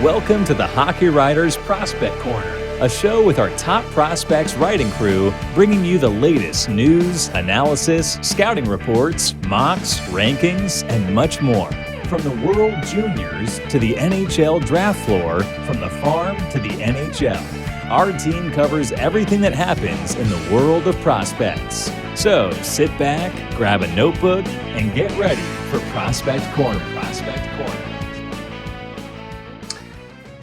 Welcome to the Hockey Writers Prospect Corner, a show with our top prospects writing crew, bringing you the latest news, analysis, scouting reports, mocks, rankings, and much more. From the World Juniors to the NHL Draft floor, from the farm to the NHL, our team covers everything that happens in the world of prospects. So sit back, grab a notebook, and get ready for Prospect Corner.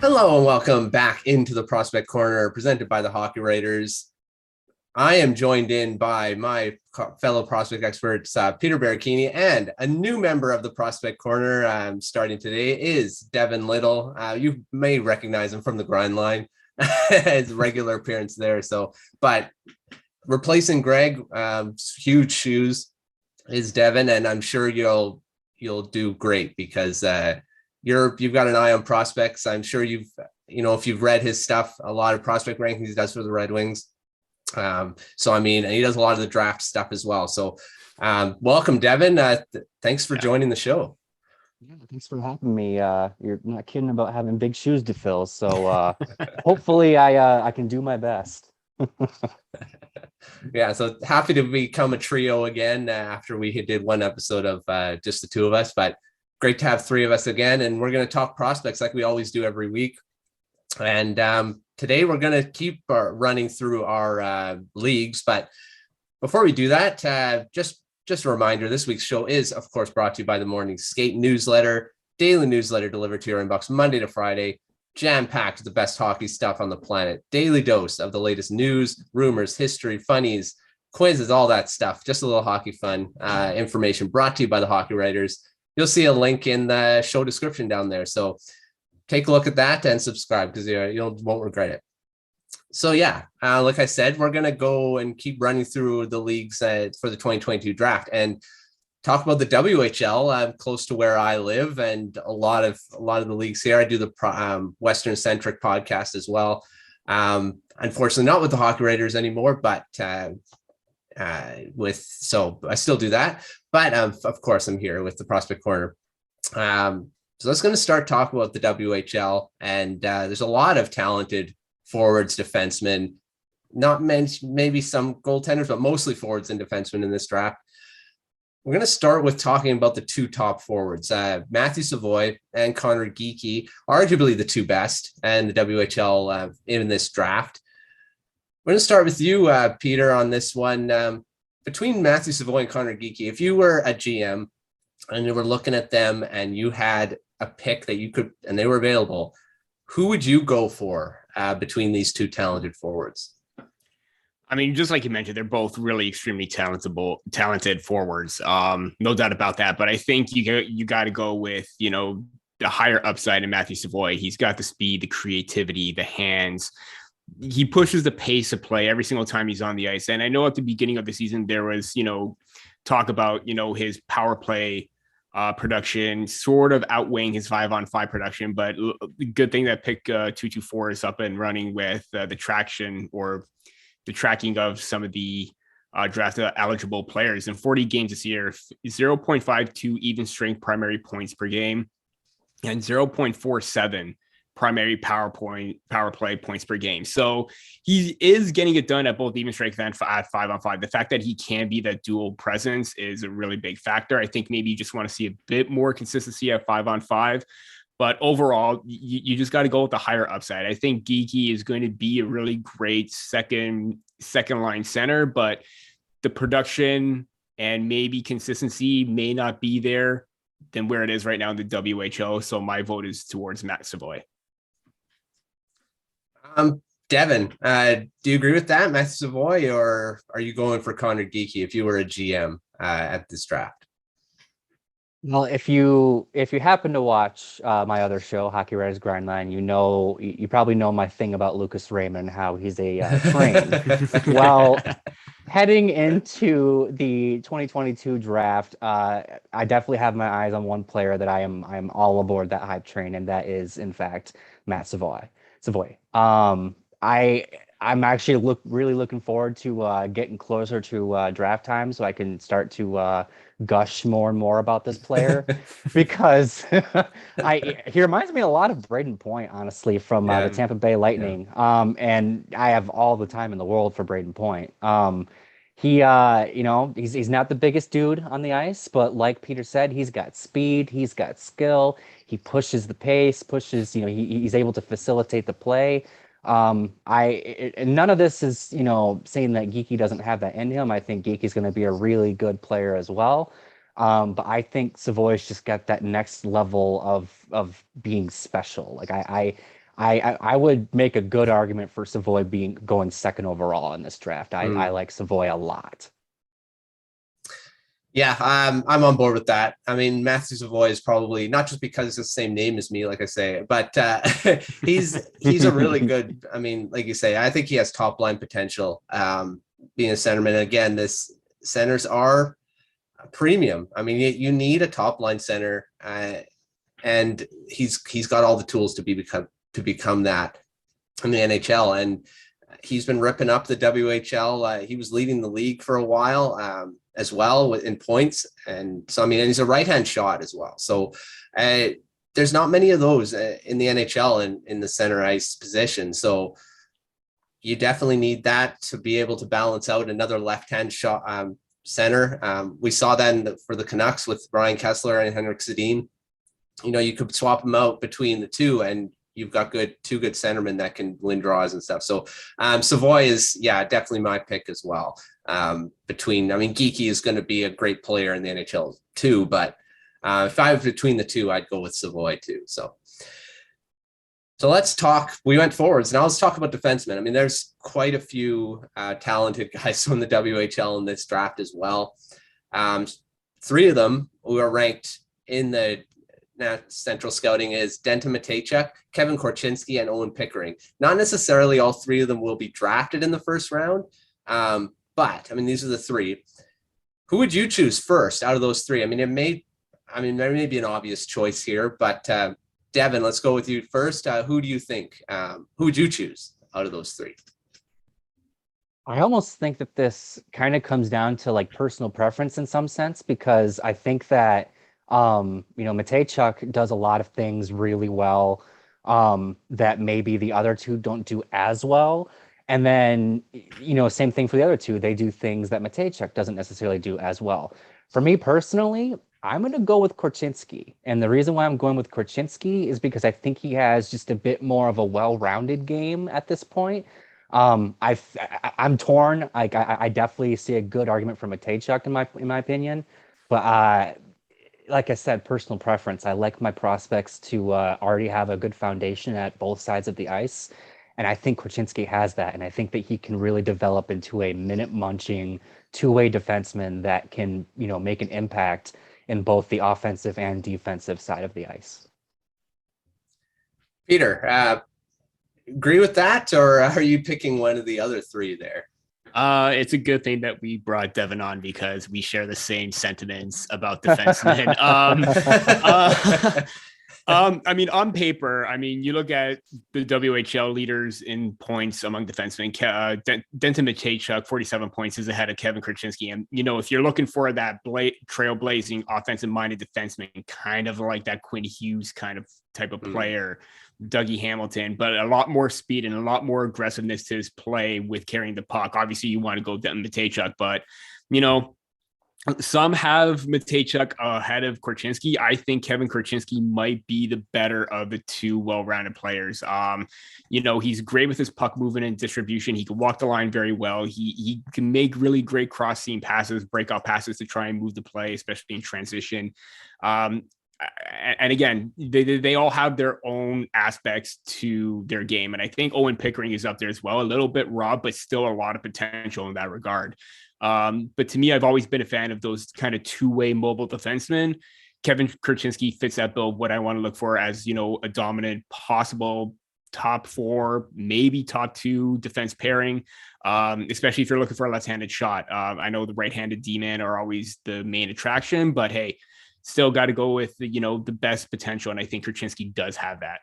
Hello and welcome back into the Prospect Corner presented by the Hockey Writers. I am joined in by my fellow prospect experts, Peter Baracchini, and a new member of the Prospect Corner starting today is Devin Little. You may recognize him from the grind line, his regular appearance there. But replacing Greg, huge shoes, is Devin, and I'm sure you'll do great because you've got an eye on prospects. I'm sure if you've read his stuff, a lot of prospect rankings he does for the Red Wings. And he does a lot of the draft stuff as well. So welcome, Devin. Thanks for joining the show. Yeah, thanks for having me. You're not kidding about having big shoes to fill. So hopefully I can do my best. Yeah, so happy to become a trio again after we did one episode of just the two of us, but great to have three of us again, and we're going to talk prospects like we always do every week. And today we're going to keep running through our leagues, but before we do that, just a reminder, this week's show is, of course, brought to you by the Morning Skate newsletter, daily newsletter delivered to your inbox Monday to Friday, jam-packed with the best hockey stuff on the planet, daily dose of the latest news, rumors, history, funnies, quizzes, all that stuff, just a little hockey fun information brought to you by the Hockey Writers. You'll see a link in the show description down there. So take a look at that and subscribe because you won't regret it. So like I said, we're going to go and keep running through the leagues for the 2022 draft and talk about the WHL close to where I live and a lot of the leagues here. I do the Western centric podcast as well. Unfortunately, not with the Hockey Writers anymore, but so I still do that. But of course, I'm here with the Prospect Corner. So let's going to start talking about the WHL. And there's a lot of talented forwards, defensemen, not maybe some goaltenders, but mostly forwards and defensemen in this draft. We're going to start with talking about the two top forwards, Matthew Savoie and Conor Geekie, arguably the two best and the WHL in this draft. We're going to start with you, Peter, on this one. Between Matthew Savoie and Conor Geekie, if you were a GM and you were looking at them and you had a pick that you could, and they were available, who would you go for between these two talented forwards? I mean, just like you mentioned, they're both really extremely talented forwards. No doubt about that. But I think you got to go with, the higher upside in Matthew Savoie. He's got the speed, the creativity, the hands. He pushes the pace of play every single time he's on the ice. And I know at the beginning of the season, there was, talk about, his power play production sort of outweighing his 5-on-5 production. But the good thing that pick 224 is up and running with the traction or the tracking of some of the draft eligible players. In 40 games this year, 0.52 even strength primary points per game and 0.47 primary power play points per game. So he is getting it done at both even strength and at 5-on-5. The fact that he can be that dual presence is a really big factor. I think maybe you just want to see a bit more consistency at 5-on-5. But overall, you just got to go with the higher upside. I think Geekie is going to be a really great second line center, but the production and maybe consistency may not be there than where it is right now in the WHL. So my vote is towards Matt Savoie. Devin, do you agree with that, Matthew Savoie, or are you going for Conor Geekie if you were a GM at this draft? Well, if you happen to watch my other show, Hockey Writers Grindline, you probably know my thing about Lucas Raymond, how he's a train. Well, heading into the 2022 draft, I definitely have my eyes on one player that I'm all aboard that hype train, and that is in fact Matt Savoie. I'm actually really looking forward to getting closer to draft time so I can start to gush more and more about this player because he reminds me a lot of Braden Point, honestly, from the Yeah, Tampa Bay yeah. Lightning. And I have all the time in the world for Braden Point. He's not the biggest dude on the ice, but like Peter said, he's got speed, he's got skill, he pushes the pace, he's able to facilitate the play. And none of this is, saying that Geekie doesn't have that in him. I think Geekie's going to be a really good player as well. But I think Savoie's just got that next level of being special. Like I would make a good argument for Savoie going second overall in this draft. I like Savoie a lot. Yeah, I'm on board with that. I mean, Matthew Savoie is probably not just because it's the same name as me, like I say, but he's a really good. I mean, like you say, I think he has top line potential. Being a centerman, and again, this centers are a premium. I mean, you need a top line center, and he's got all the tools to become that in the NHL, and he's been ripping up the WHL. He was leading the league for a while. As well in points. And so, I mean, and he's a right-hand shot as well. So there's not many of those in the NHL in the center ice position. So you definitely need that to be able to balance out another left-hand shot center. We saw that for the Canucks with Brian Kessler and Henrik Sedin. You could swap them out between the two and you've got two good centermen that can win draws and stuff. So Savoie is, definitely my pick as well. Geekie is going to be a great player in the NHL too, but if I was between the two, I'd go with Savoie too. So let's talk. We went forwards. Now let's talk about defensemen. I mean, there's quite a few talented guys from the WHL in this draft as well. Three of them who are ranked in the Central Scouting is Denton Mateychuk, Kevin Korchinski, and Owen Pickering. Not necessarily all three of them will be drafted in the first round, but I mean, these are the three. Who would you choose first out of those three? I mean, there may be an obvious choice here, but Devin, let's go with you first. Who do you think? Who would you choose out of those three? I almost think that this kind of comes down to like personal preference in some sense, because I think that Mateychuk does a lot of things really well that maybe the other two don't do as well. And then, same thing for the other two. They do things that Mateychuk doesn't necessarily do as well. For me personally, I'm going to go with Korchinski. And the reason why I'm going with Korchinski is because I think he has just a bit more of a well-rounded game at this point. I'm torn. I definitely see a good argument for Mateychuk in my opinion. But like I said, personal preference. I like my prospects to already have a good foundation at both sides of the ice. And I think Korchinski has that. And I think that he can really develop into a minute-munching, two-way defenseman that can, make an impact in both the offensive and defensive side of the ice. Peter, agree with that? Or are you picking one of the other three there? It's a good thing that we brought Devin on because we share the same sentiments about defensemen. On paper, you look at the WHL leaders in points among defensemen. Denton Mateychuk, 47 points, is ahead of Kevin Korchinski. And, if you're looking for that trailblazing offensive-minded defenseman, kind of like that Quinn Hughes kind of type of player, Dougie Hamilton, but a lot more speed and a lot more aggressiveness to his play with carrying the puck. Obviously, you want to go Denton Mateychuk, but, some have Mateychuk ahead of Korchinski. I think Kevin Korchinski might be the better of the two well-rounded players. He's great with his puck movement and distribution. He can walk the line very well. He can make really great cross-seam passes, breakout passes to try and move the play, especially in transition. And again, they all have their own aspects to their game. And I think Owen Pickering is up there as well, a little bit raw, but still a lot of potential in that regard. But to me, I've always been a fan of those kind of two-way mobile defensemen. Kevin Korchinski fits that bill, what I want to look for as, a dominant possible top four, maybe top two defense pairing, especially if you're looking for a left-handed shot. I know the right-handed D-man are always the main attraction, but hey, still got to go with the best potential. And I think Korchinski does have that.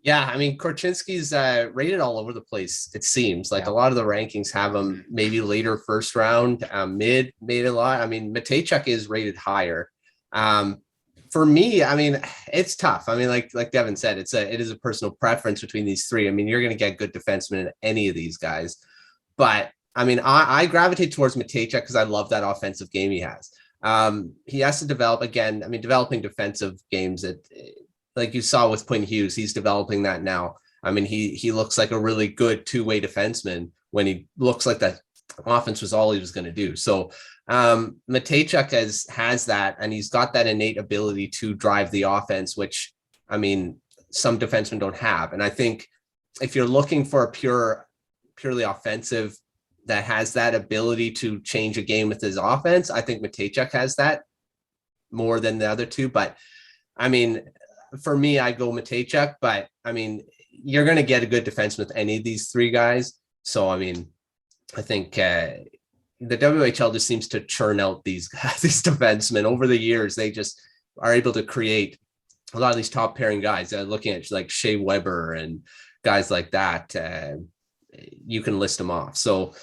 Yeah, I mean, Korchinski's rated all over the place. It seems like a lot of the rankings have him maybe later first round, mid a lot. I mean, Mateychuk is rated higher. For me, I mean, it's tough. I mean, like Devin said, it is a personal preference between these three. I mean, you're going to get good defensemen in any of these guys, but I mean, I gravitate towards Mateychuk because I love that offensive game he has. He has to develop again. I mean, developing defensive games like you saw with Quinn Hughes, he's developing that now. I mean, he looks like a really good two-way defenseman when he looks like that offense was all he was going to do. So Mateychuk has that, and he's got that innate ability to drive the offense, which, I mean, some defensemen don't have. And I think if you're looking for a purely offensive that has that ability to change a game with his offense, I think Mateychuk has that more than the other two. But I mean, for me, I go Mateychuk, but I mean, you're going to get a good defenseman with any of these three guys. So, I mean, I think the WHL just seems to churn out these guys, these defensemen over the years. They just are able to create a lot of these top pairing guys. Looking at like Shea Weber and guys like that, you can list them off. So,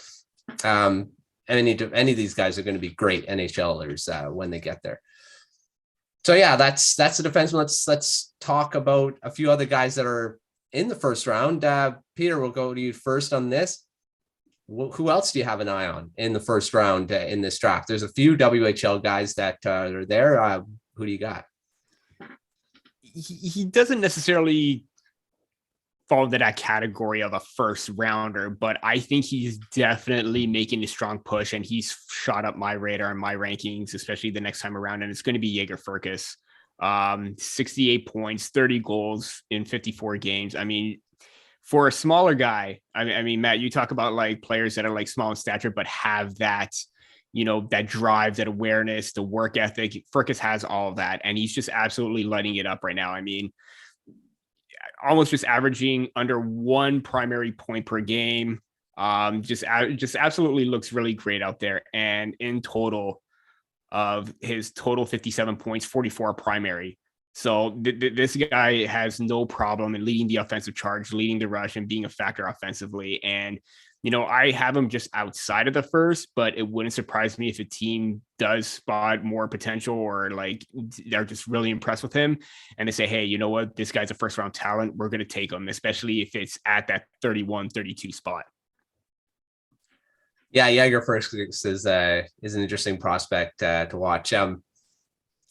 any of these guys are going to be great NHLers when they get there. So yeah, that's the defenseman. Let's talk about a few other guys that are in the first round. Peter, we'll go to you first on this. Who else do you have an eye on in the first round in this draft? There's a few WHL guys that are there. Who do you got? He doesn't necessarily fall into that category of a first rounder, but I think he's definitely making a strong push, and he's shot up my radar and my rankings, especially the next time around. And it's going to be Jaeger Furcus. 68 points, 30 goals in 54 games. I mean, for a smaller guy, I mean, Matt, you talk about like players that are like small in stature, but have that, that drive, that awareness, the work ethic. Furcus has all of that, and he's just absolutely lighting it up right now. I mean, almost just averaging under one primary point per game. Just absolutely looks really great out there. And in total of his total 57 points, 44 primary. So this guy has no problem in leading the offensive charge, leading the rush, and being a factor offensively. And, I have him just outside of the first, but it wouldn't surprise me if a team does spot more potential, or like they're just really impressed with him and they say, hey, you know what, this guy's a first round talent. We're going to take him, especially if it's at that 31, 32 spot. Yeah, Jaeger Furcus is an interesting prospect to watch.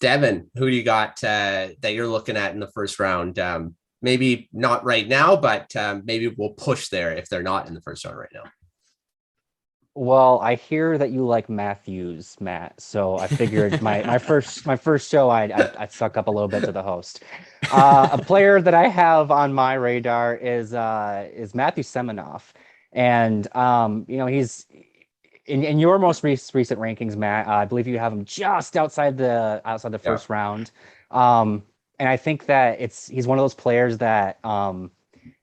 Devin, who do you got that you're looking at in the first round? Maybe not right now, but maybe we'll push there if they're not in the first round right now. Well, I hear that you like Matthews, Matt. So I figured my first show, I'd suck up a little bit to the host. A player that I have on my radar is Matthew Seminoff, and he's in your most recent rankings, Matt. I believe you have him just outside the first round. And I think that he's one of those players that,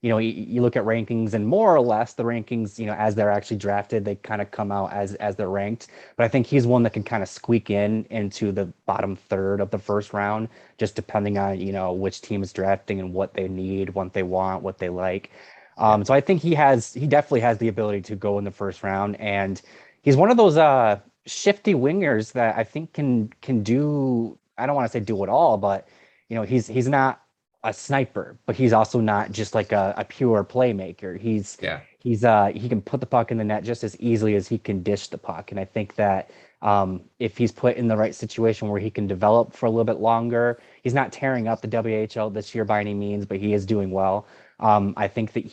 you look at rankings, and more or less the rankings, as they're actually drafted, they kind of come out as they're ranked. But I think he's one that can kind of squeak into the bottom third of the first round, just depending on, which team is drafting and what they need, what they want, what they like. So I think he definitely has the ability to go in the first round. And he's one of those shifty wingers that I think can do, I don't want to say do it all, but he's not a sniper, but he's also not just like a pure playmaker. He can put the puck in the net just as easily as he can dish the puck. And I think that if he's put in the right situation where he can develop for a little bit longer, he's not tearing up the WHL this year by any means, but he is doing well. I think that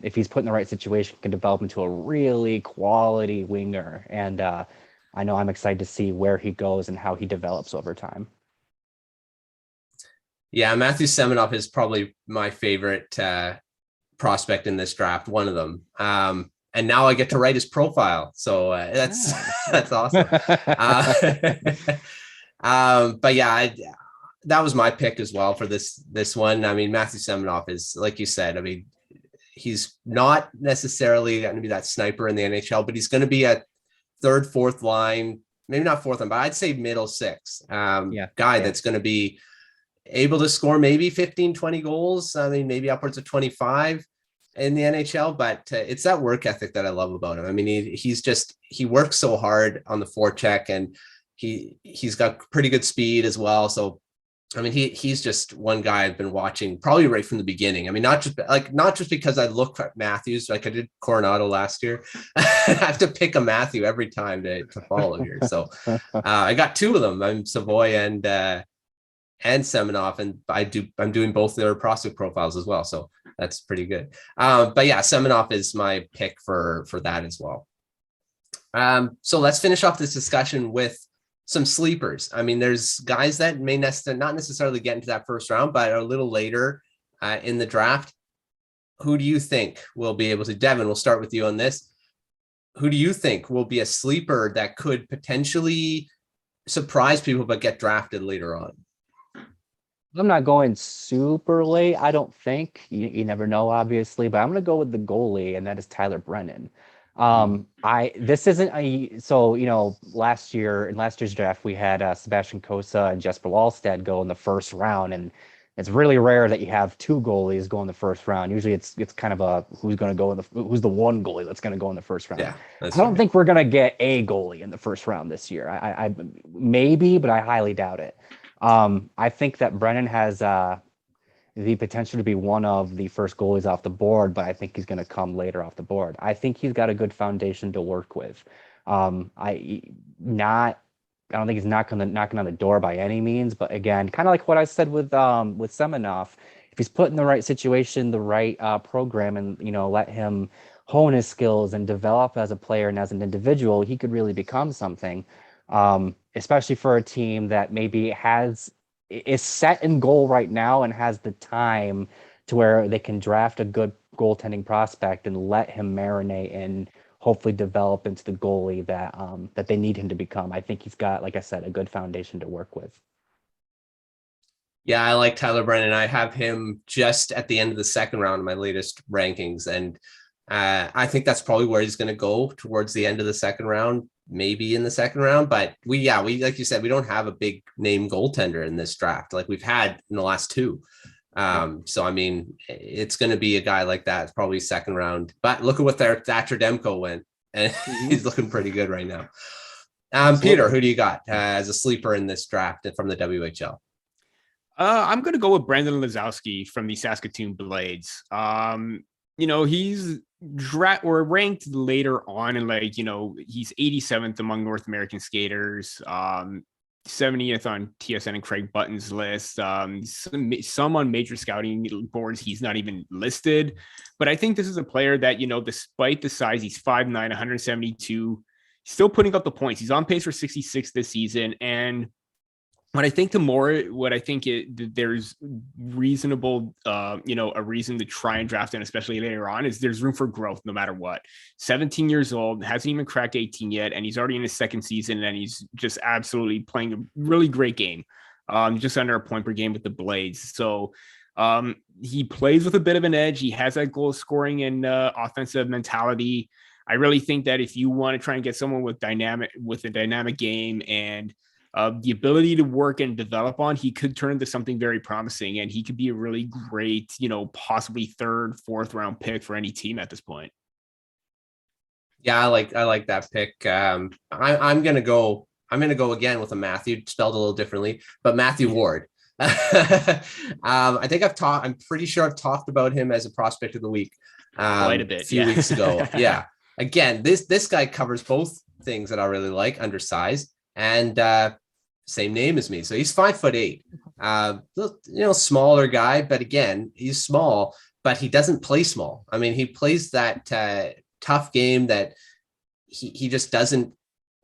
if he's put in the right situation, can develop into a really quality winger. And I know I'm excited to see where he goes and how he develops over time. Yeah, Matthew Seminoff is probably my favorite prospect in this draft, one of them. And now I get to write his profile. So that's awesome. But yeah, that was my pick as well for this one. I mean, Matthew Seminoff is, like you said, I mean, he's not necessarily going to be that sniper in the NHL, but he's going to be a third, fourth line, maybe not fourth line, but I'd say middle six guy that's going to be able to score maybe 15, 20 goals. I mean, maybe upwards of 25 in the NHL, but it's that work ethic that I love about him. I mean, he works so hard on the forecheck, and he's got pretty good speed as well. So, I mean, he's just one guy I've been watching probably right from the beginning. I mean, not just because I look at Matthews, like I did Coronado last year. I have to pick a Matthew every time to follow here. So I got two of them. I'm Savoie and Semenoff, and I'm doing both their prospect profiles as well. So that's pretty good. But yeah, Semenoff is my pick for that as well. So let's finish off this discussion with some sleepers. I mean, there's guys that may not necessarily get into that first round, but are a little later in the draft. Who do you think will be able to? Devin, we'll start with you on this. Who do you think will be a sleeper that could potentially surprise people but get drafted later on? I'm not going super late, I don't think. You never know, obviously, but I'm going to go with the goalie, and that is Tyler Brennan. This isn't so, you know, in last year's draft, we had Sebastian Cossa and Jesper Wallstedt go in the first round, and it's really rare that you have two goalies go in the first round. Usually it's kind of who's the one goalie that's going to go in the first round. Yeah, I don't think we're going to get a goalie in the first round this year. I maybe, but I highly doubt it. I think that Brennan has the potential to be one of the first goalies off the board, but I think he's going to come later off the board. I think he's got a good foundation to work with. I don't think he's knocking on the door by any means, but again, kind of like what I said with Semenoff, if he's put in the right situation, the right program, and let him hone his skills and develop as a player and as an individual, he could really become something. Especially for a team that maybe is set in goal right now and has the time to where they can draft a good goaltending prospect and let him marinate and hopefully develop into the goalie that they need him to become. I think he's got, like I said, a good foundation to work with. Yeah, I like Tyler Brennan. I have him just at the end of the second round in my latest rankings. And I think that's probably where he's going to go, towards the end of the second round, maybe in the second round. But we, like you said, we don't have a big name goaltender in this draft like we've had in the last two. So, I mean, it's going to be a guy like that. It's probably second round. But look at what their Thatcher Demko went. And he's looking pretty good right now. Peter, who do you got as a sleeper in this draft from the WHL? I'm going to go with Brandon Lazowski from the Saskatoon Blades. He's ranked later on, and he's 87th among North American skaters, 70th on TSN and Craig Button's list. Some on major scouting boards, he's not even listed. But I think this is a player that, despite the size, he's 5'9", 172, still putting up the points. He's on pace for 66 this season. And there's reasonable, a reason to try and draft him, especially later on, is there's room for growth no matter what. 17 years old, hasn't even cracked 18 yet, and he's already in his second season, and he's just absolutely playing a really great game, just under a point per game with the Blades. So he plays with a bit of an edge. He has that goal scoring and offensive mentality. I really think that if you want to try and get someone with a dynamic game and the ability to work and develop on, he could turn into something very promising, and he could be a really great, possibly third, fourth round pick for any team at this point. Yeah, I like that pick. I'm gonna go again with a Matthew, spelled a little differently, but Matthew Ward. I think I'm pretty sure I've talked about him as a prospect of the week quite a bit, a few weeks ago. Yeah. Again, this guy covers both things that I really like: undersized and same name as me. So he's 5'8", smaller guy, but again, he's small, but he doesn't play small. I mean, he plays that tough game that he just doesn't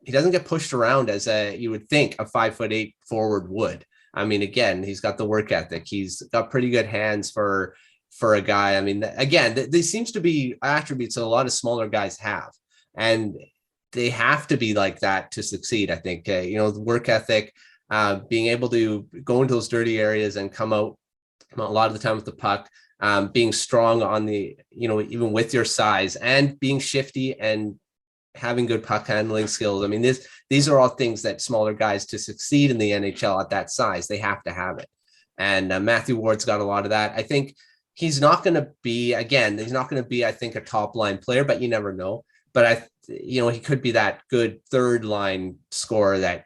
get pushed around as you would think a 5'8" forward would. I mean, again, he's got the work ethic. He's got pretty good hands for a guy. I mean, again, these seems to be attributes that a lot of smaller guys have. And they have to be like that to succeed. I think, the work ethic, being able to go into those dirty areas and come out a lot of the time with the puck, being strong on the, even with your size, and being shifty and having good puck handling skills. I mean, these are all things that smaller guys, to succeed in the NHL at that size, they have to have it. And Matthew Ward's got a lot of that. I think he's not going to be, I think, a top line player, but you never know. But he could be that good third line scorer that,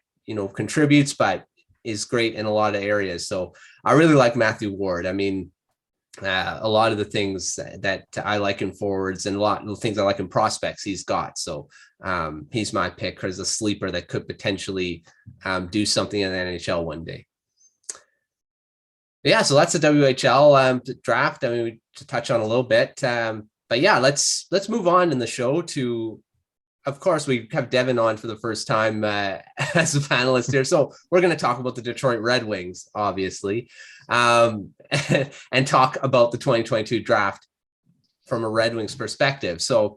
contributes, but is great in a lot of areas. So I really like Matthew Ward. I mean, a lot of the things that I like in forwards and a lot of the things I like in prospects he's got. So he's my pick as a sleeper that could potentially do something in the NHL one day. Yeah, so that's the WHL draft. I mean, we to touch on a little bit, but yeah, let's move on in the show to. Of course, we have Devin on for the first time as a panelist here. So we're going to talk about the Detroit Red Wings, obviously, and talk about the 2022 draft from a Red Wings perspective. So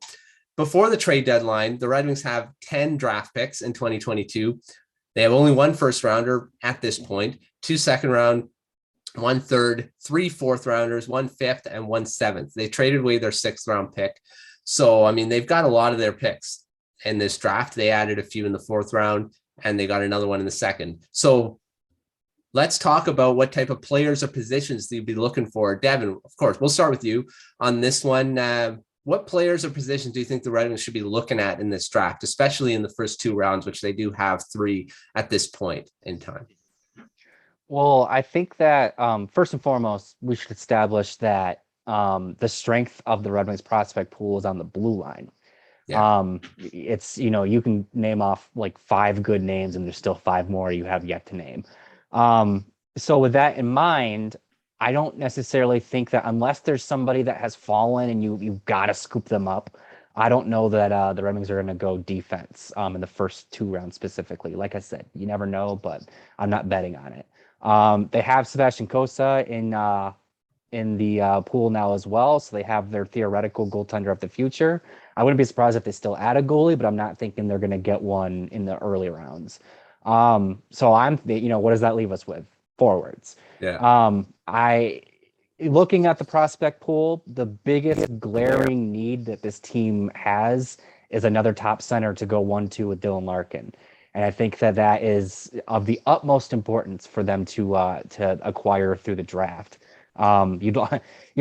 before the trade deadline, the Red Wings have 10 draft picks in 2022. They have only one first rounder at this point, 2 second round, 1 third, 3 fourth rounders, 1 fifth, and 1 seventh. They traded away their 6th round pick. So, I mean, they've got a lot of their picks in this draft. They added a few in the 4th round and they got another one in the 2nd. So let's talk about what type of players or positions you'd be looking for. Devin, of course, we'll start with you on this one. What players or positions do you think the Red Wings should be looking at in this draft, especially in the first 2 rounds, which they do have 3 at this point in time? Well, I think that first and foremost, we should establish that the strength of the Red Wings prospect pool is on the blue line. Yeah. It's, you can name off like 5 good names and there's still 5 more you have yet to name. So with that in mind, I don't necessarily think that unless there's somebody that has fallen and you've got to scoop them up, I don't know that the Red Wings are going to go defense in the first 2 rounds specifically. Like I said, you never know, but I'm not betting on it. They have Sebastian Cossa in the pool now as well, so they have their theoretical goaltender of the future. I wouldn't be surprised if they still add a goalie, but I'm not thinking they're going to get one in the early rounds. So what does that leave us with? Forwards. Yeah. Looking at the prospect pool, the biggest glaring need that this team has is another top center to go 1-2 with Dylan Larkin. And I think that is of the utmost importance for them to acquire through the draft. You'd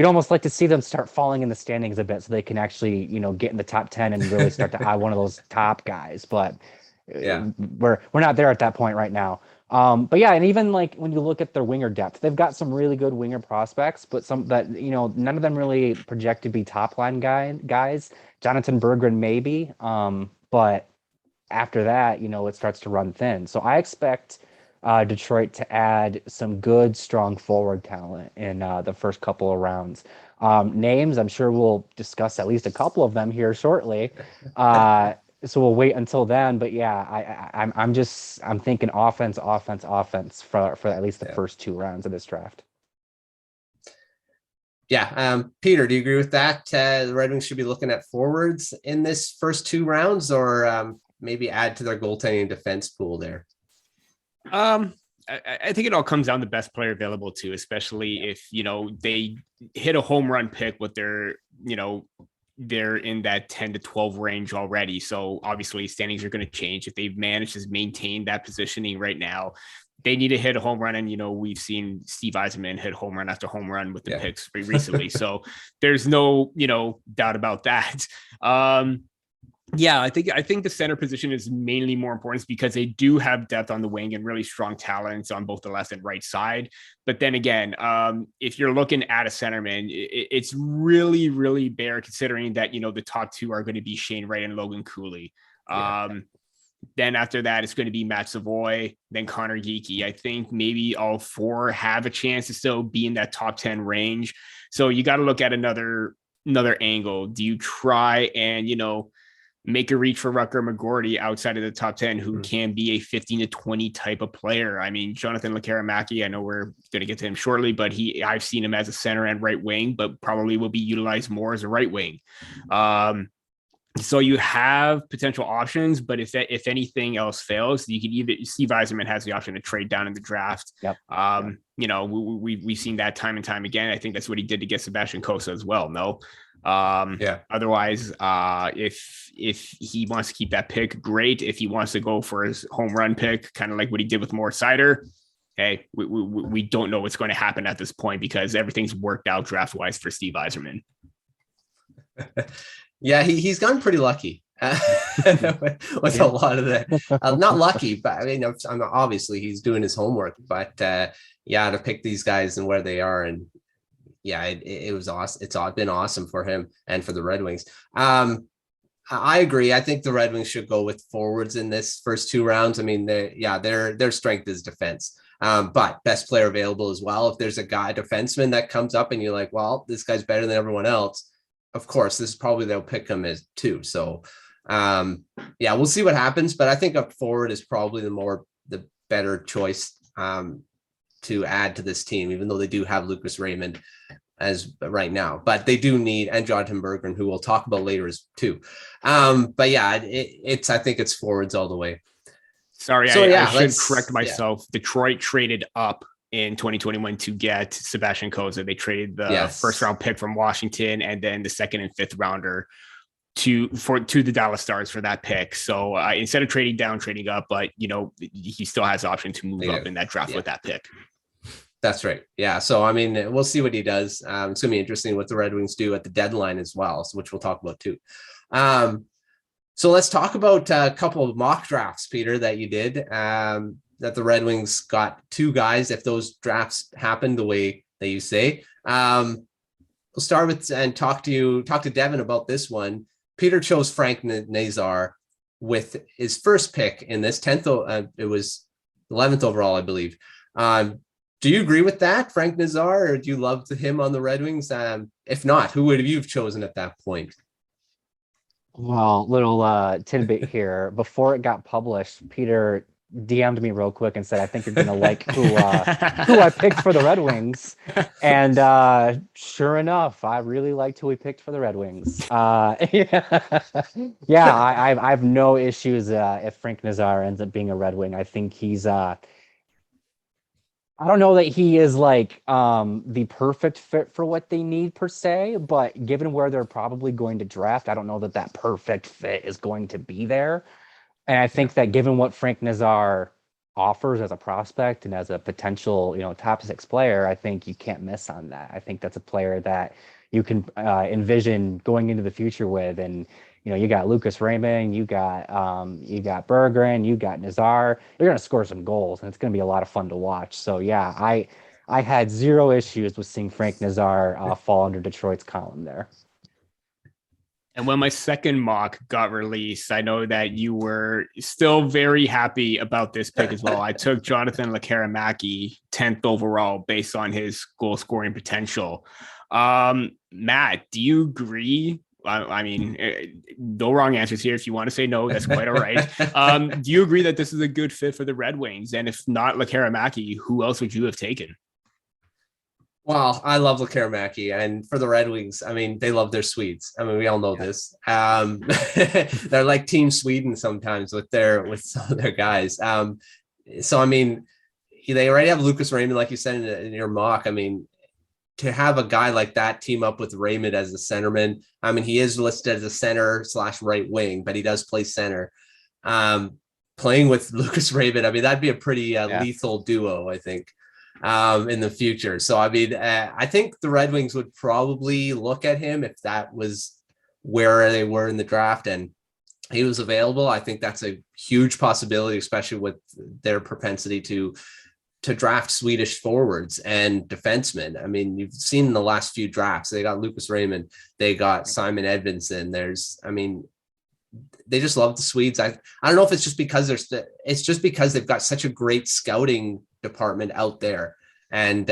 almost like to see them start falling in the standings a bit so they can actually, get in the top 10 and really start to eye one of those top guys. But yeah, we're not there at that point right now. But yeah, and even like when you look at their winger depth, they've got some really good winger prospects, but some that, none of them really project to be top line guys. Jonatan Berggren maybe, but after that, it starts to run thin. So I expect Detroit to add some good, strong forward talent in the first couple of rounds. Names, I'm sure we'll discuss at least a couple of them here shortly. So we'll wait until then. But yeah, I'm thinking offense for at least the first 2 rounds of this draft. Yeah. Peter, do you agree with that? The Red Wings should be looking at forwards in this first 2 rounds, or maybe add to their goaltending defense pool there? I think it all comes down to best player available too, especially if, they hit a home run pick with their, they're in that 10 to 12 range already. So obviously standings are going to change. If they've managed to maintain that positioning right now, they need to hit a home run. And, we've seen Steve Yzerman hit home run after home run with the picks recently. So there's no, doubt about that. Yeah, I think the center position is mainly more important because they do have depth on the wing and really strong talents on both the left and right side. But then again, if you're looking at a centerman, it's really, really bare considering that, the top 2 are going to be Shane Wright and Logan Cooley. Then after that, it's going to be Matt Savoie, then Conor Geekie. I think maybe all 4 have a chance to still be in that top 10 range. So you got to look at another angle. Do you try and, make a reach for Rutger McGorty outside of the top 10, who can be a 15 to 20 type of player? I mean, Jonatan Lekkerimaki, I know we're going to get to him shortly, but I've seen him as a center and right wing, but probably will be utilized more as a right wing. So you have potential options, but if anything else fails, you can Steve Yzerman has the option to trade down in the draft. Yep. We've seen that time and time again. I think that's what he did to get Sebastian Cossa as well. No. Otherwise, if he wants to keep that pick, great. If he wants to go for his home run pick, kind of like what he did with Moritz Seider, hey, we don't know what's going to happen at this point because everything's worked out draft wise for Steve Yzerman. Yeah, he's gotten pretty lucky with a lot of the not lucky, but I mean, I'm obviously he's doing his homework, but to pick these guys and where they are, and it was awesome. It's been awesome for him and for the Red Wings. I agree. I think the Red Wings should go with forwards in this first 2 rounds. I mean, their strength is defense. But best player available as well. If there's a defenseman that comes up and you're like, well, this guy's better than everyone else, of course, this is probably they'll pick him as too. So, we'll see what happens. But I think a forward is probably the better choice to add to this team, even though they do have Lucas Raymond as right now, but they do need, and Jonatan Berggren, who we'll talk about later as too. I think it's forwards all the way. Sorry, I should correct myself. Yeah. Detroit traded up in 2021 to get Sebastian Cossa. They traded the first round pick from Washington and then the 2nd and 5th rounder to the Dallas Stars for that pick. So instead of trading down, trading up, but he still has the option to move up in that draft with that pick. That's right. Yeah. So, I mean, we'll see what he does. It's going to be interesting what the Red Wings do at the deadline as well, which we'll talk about too. So let's talk about a couple of mock drafts, Peter, that you did, that the Red Wings got 2 guys, if those drafts happened the way that you say. We'll start with and talk to Devin about this one. Peter chose Frank Nazar with his first pick in this 10th. It was 11th overall, I believe. Do you agree with that, Frank Nazar, or do you love him on the Red Wings? If not, who would you have chosen at that point? Well, little tidbit here. Before it got published, Peter DM'd me real quick and said, I think you're going to like who I picked for the Red Wings. And sure enough, I really liked who we picked for the Red Wings. I have no issues if Frank Nazar ends up being a Red Wing. I think he's I don't know that he is like the perfect fit for what they need per se, but given where they're probably going to draft, I don't know that perfect fit is going to be there. And I think that given what Frank Nazar offers as a prospect and as a potential, top 6 player, I think you can't miss on that. I think that's a player that you can envision going into the future with. And you got Lucas Raymond, you got Berggren, you got Nazar. They're going to score some goals, and it's going to be a lot of fun to watch. So yeah, I had 0 issues with seeing Frank Nazar fall under Detroit's column there. And when my second mock got released, I know that you were still very happy about this pick as well. I took Jonatan Lekkerimaki 10th overall based on his goal scoring potential. Matt, do you agree? I mean, no wrong answers here. If you want to say no, that's quite all right. Do you agree that this is a good fit for the Red Wings? And if not Lekkerimaki, who else would you have taken? Well, I love Lekkerimaki, and for the Red Wings, I mean, they love their Swedes. I mean, we all know this. They're like Team Sweden sometimes with some of their guys. So I mean, they already have Lucas Raymond, like you said in your mock. I mean, to have a guy like that team up with Raymond as a centerman. I mean, he is listed as a center / right wing, but he does play center. Playing with Lucas Raymond, I mean, that'd be a pretty lethal duo, I think, in the future. So, I mean, I think the Red Wings would probably look at him if that was where they were in the draft and he was available. I think that's a huge possibility, especially with their propensity to draft Swedish forwards and defensemen. I mean, you've seen in the last few drafts, they got Lucas Raymond, they got Simon Edvinsson. They just love the Swedes. I don't know if it's just because it's just because they've got such a great scouting department out there and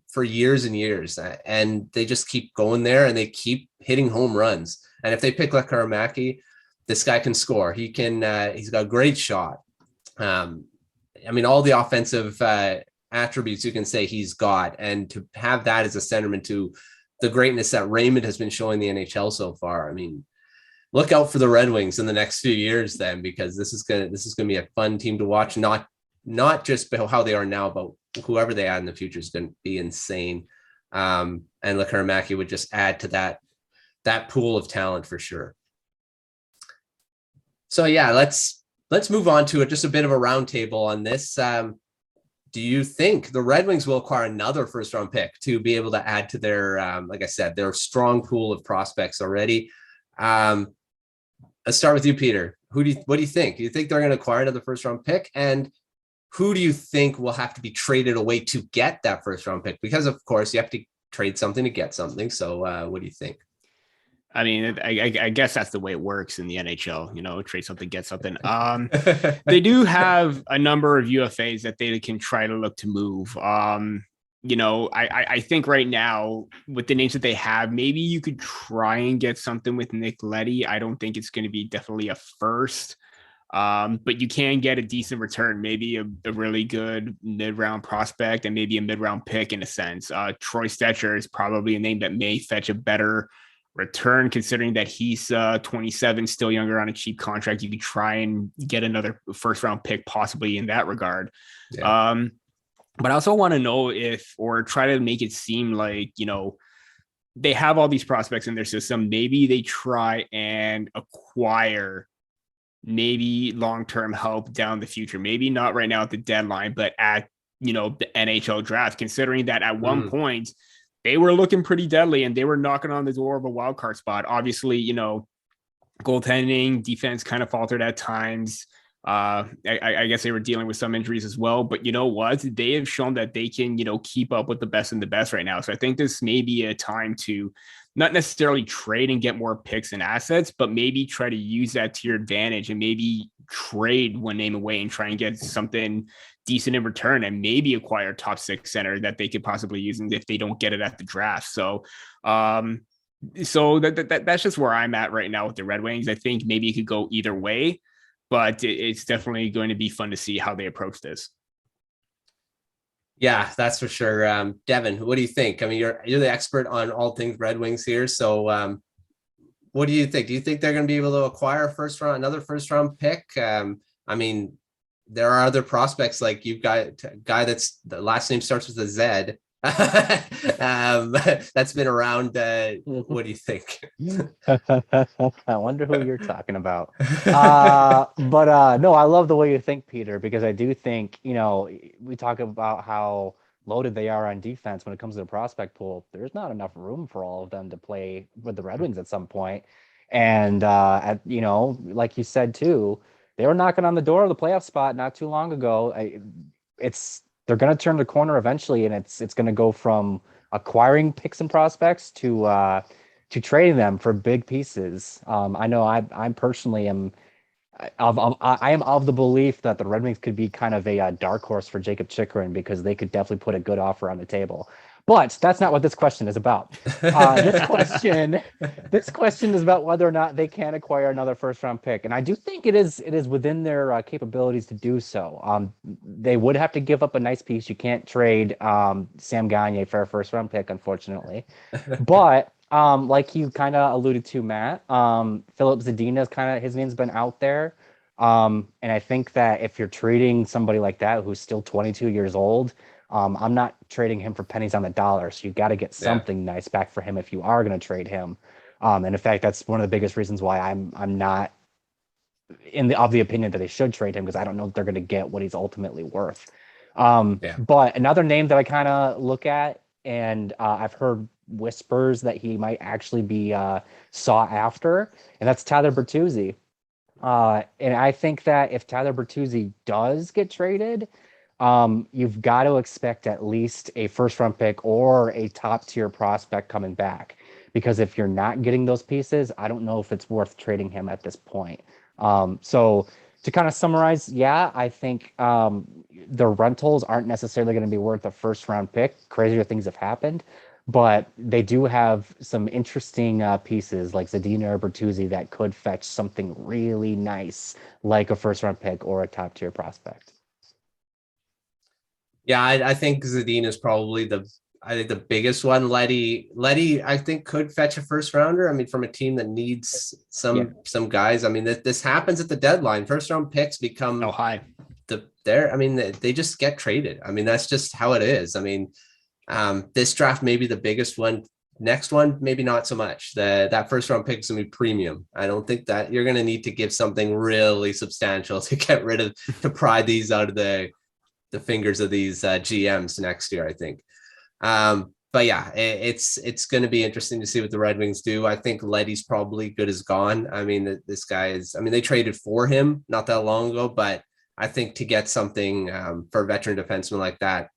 for years and years, and they just keep going there and they keep hitting home runs. And if they pick Lekkerimaki, this guy can score. He's got a great shot. I mean, all the offensive attributes you can say he's got, and to have that as a centerman to the greatness that Raymond has been showing the NHL so far. I mean, look out for the Red Wings in the next few years then, because this is gonna be a fun team to watch. Not just how they are now, but whoever they add in the future is going to be insane. And Lekkerimaki would just add to that pool of talent for sure. So yeah, let's move on to just a bit of a roundtable on this. do you think the Red Wings will acquire another first round pick to be able to add to their, like I said, their strong pool of prospects already? Let's start with you, Peter. What do you think? Do you think they're going to acquire another first round pick? And who do you think will have to be traded away to get that first round pick? Because of course you have to trade something to get something. So what do you think? I mean, I guess that's the way it works in the NHL, trade something, get something. They do have a number of UFAs that they can try to look to move. I think right now with the names that they have, maybe you could try and get something with Nick Leddy. I don't think it's going to be definitely a first, but you can get a decent return, maybe a really good mid-round prospect and maybe a mid-round pick in a sense. Troy Stecher is probably a name that may fetch a better return considering that he's 27, still younger on a cheap contract. You could try and get another first round pick possibly in that regard. Yeah. But I also want to know or try to make it seem like, they have all these prospects in their system. Maybe they try and acquire maybe long-term help down the future. Maybe not right now at the deadline, but at, the NHL draft, considering that at one point they were looking pretty deadly and they were knocking on the door of a wild card spot. Obviously, goaltending, defense kind of faltered at times. I guess they were dealing with some injuries as well, but you know what? They have shown that they can, keep up with the best and the best right now. So I think this may be a time to not necessarily trade and get more picks and assets, but maybe try to use that to your advantage and maybe trade one name away and try and get something decent in return and maybe acquire a top 6 center that they could possibly use if they don't get it at the draft. So, that's just where I'm at right now with the Red Wings. I think maybe it could go either way, but it's definitely going to be fun to see how they approach this. Yeah, that's for sure. Devin, what do you think? I mean, you're the expert on all things Red Wings here. So what do you think? Do you think they're going to be able to acquire another first round pick? I mean, there are other prospects like you've got a guy that's the last name starts with a Z. That's been around. What do you think? I wonder who you're talking about. But no, I love the way you think, Peter, because I do think, we talk about how loaded they are on defense when it comes to the prospect pool. There's not enough room for all of them to play with the Red Wings at some point. And, like you said, too, they were knocking on the door of the playoff spot not too long ago. They're going to turn the corner eventually, and it's going to go from acquiring picks and prospects to trading them for big pieces. I know I personally am of the belief that the Red Wings could be kind of a dark horse for Jacob Pickering because they could definitely put a good offer on the table. But that's not what this question is about. This question is about whether or not they can acquire another first-round pick, and I do think it is within their capabilities to do so. They would have to give up a nice piece. You can't trade Sam Gagner for a first-round pick, unfortunately. But like you kind of alluded to, Matt, Philip Zadina's his name's been out there, and I think that if you're trading somebody like that who's still 22 years old. I'm not trading him for pennies on the dollar, so you got to get something nice back for him if you are going to trade him. And in fact, that's one of the biggest reasons why I'm not of the opinion that they should trade him, because I don't know if they're going to get what he's ultimately worth. But another name that I kind of look at, and I've heard whispers that he might actually be sought after, and that's Tyler Bertuzzi. And I think that if Tyler Bertuzzi does get traded, you've got to expect at least a first-round pick or a top-tier prospect coming back. Because if you're not getting those pieces, I don't know if it's worth trading him at this point. So to kind of summarize, I think the rentals aren't necessarily going to be worth a first-round pick. Crazier things have happened. But they do have some interesting pieces like Zadina or Bertuzzi that could fetch something really nice, like a first-round pick or a top-tier prospect. Yeah, I think Zadina is probably the biggest one. Leddy, I think could fetch a first rounder. I mean, from a team that needs some guys. I mean, this happens at the deadline. First round picks become high. They just get traded. I mean, that's just how it is. I mean, this draft may be the biggest one. Next one, maybe not so much. That first round pick is gonna be premium. I don't think that you're gonna need to give something really substantial to get rid of to pry these out of the the fingers of these GMs next year, I think. But yeah, it's going to be interesting to see what the Red Wings do. I think Leddy's probably good as gone. I mean, this guy is, I mean, they traded for him not that long ago, but I think to get something for a veteran defenseman like that,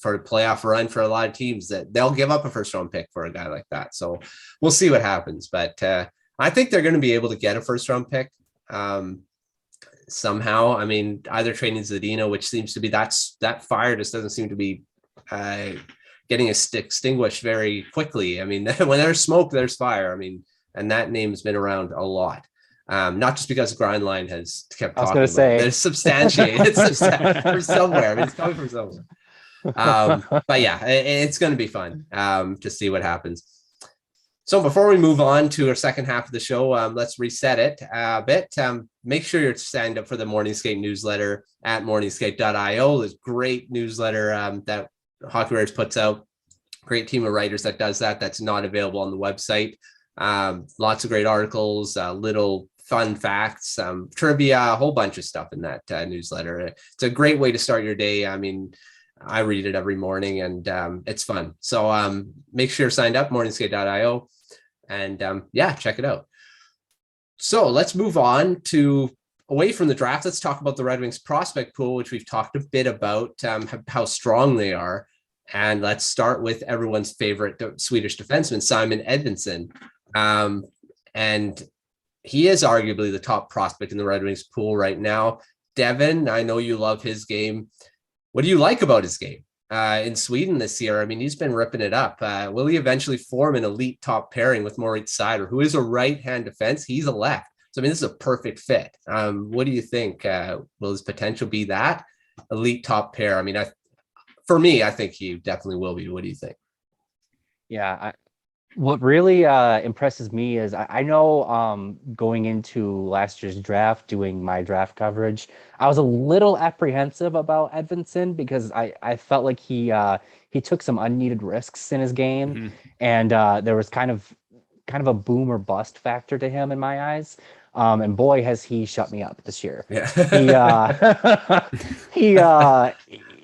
for a playoff run for a lot of teams, that they'll give up a first round pick for a guy like that. So we'll see what happens. But I think they're going to be able to get a first round pick somehow. I mean, either trading Zadina, which seems to be that fire just doesn't seem to be getting extinguished very quickly. I mean, when there's smoke, there's fire. I mean, and that name's been around a lot. Not just because Grindline has kept talking about it. It's substantiated from somewhere. I mean, it's coming from somewhere. But yeah, it's going to be fun to see what happens. So before we move on to our second half of the show, let's reset it a bit. Make sure you're signed up for the Morning Skate newsletter at morningskate.io. This great newsletter that Hockey Writers puts out. Great team of writers that does that. That's not available on the website. Lots of great articles, little fun facts, trivia, a whole bunch of stuff in that newsletter. It's a great way to start your day. I mean, I read it every morning and it's fun. So make sure you're signed up, morningskate.io, and yeah, check it out. So let's move on to away from the draft. Let's talk about the Red Wings prospect pool, which we've talked a bit about, how strong they are. And let's start with everyone's favorite Swedish defenseman, Simon Edvinsson. And he is arguably the top prospect in the Red Wings pool right now. Devin, I know you love his game. What do you like about his game in Sweden this year? I mean, he's been ripping it up. Will he eventually form an elite top pairing with Moritz Seider, who is a right-hand defense? He's a left. So, I mean, this is a perfect fit. What do you think? Will his potential be that elite top pair? I mean, for me, I think he definitely will be. What do you think? Yeah, what really impresses me is I know going into last year's draft, doing my draft coverage, I was a little apprehensive about Edvinsson because I felt like he took some unneeded risks in his game, and there was kind of a boom or bust factor to him in my eyes. And boy, has he shut me up this year. Yeah. He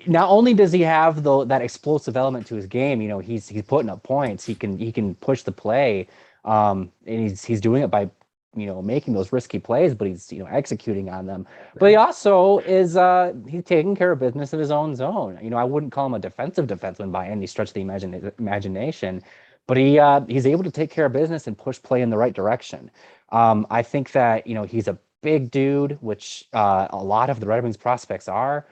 not only does he have that explosive element to his game, you know, he's putting up points. He can push the play, and he's doing it by, you know, making those risky plays, but he's, you know, executing on them. But he also is he's taking care of business in his own zone. You know, I wouldn't call him a defensive defenseman by any stretch of the imagination, but he's able to take care of business and push play in the right direction. I think that, you know, he's a big dude, which a lot of the Red Wings prospects are.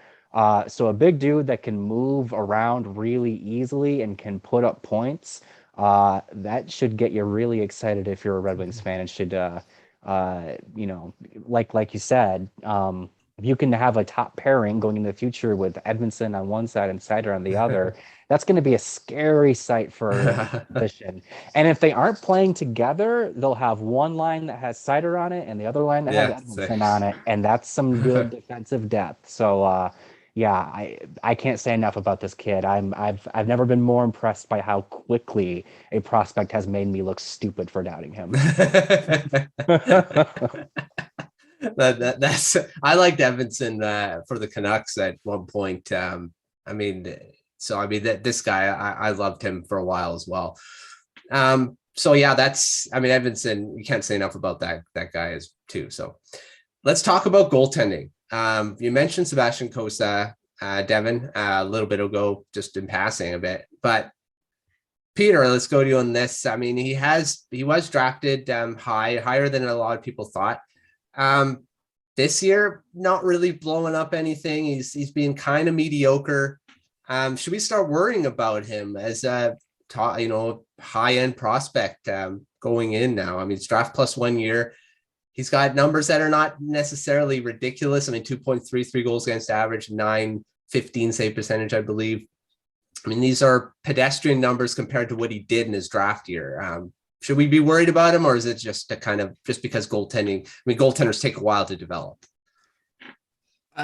So a big dude that can move around really easily and can put up points, that should get you really excited if you're a Red Wings fan, and should, you know, like you said, if you can have a top pairing going into the future with Edvinsson on one side and Seider on the other, that's going to be a scary sight for a position. And if they aren't playing together, they'll have one line that has Seider on it and the other line that has Edvinsson on it, and that's some good defensive depth. So, yeah, I can't say enough about this kid. I've never been more impressed by how quickly a prospect has made me look stupid for doubting him. That's I liked Edvinsson for the Canucks at one point. I mean, this guy, I loved him for a while as well. So yeah, Edvinsson, you can't say enough about that guy as too. So let's talk about goaltending. You mentioned Sebastian Cossa, Devin, a little bit ago, just in passing a bit, but Peter, let's go to you on this. I mean, he was drafted higher than a lot of people thought. This year, not really blowing up anything. He's being kind of mediocre. Should we start worrying about him as a high-end prospect going in now? I mean, it's draft plus 1 year. He's got numbers that are not necessarily ridiculous. I mean, 2.33 goals against average, 915 save percentage, I believe. I mean, these are pedestrian numbers compared to what he did in his draft year. Should we be worried about him, or is it just just because goaltending? I mean, goaltenders take a while to develop.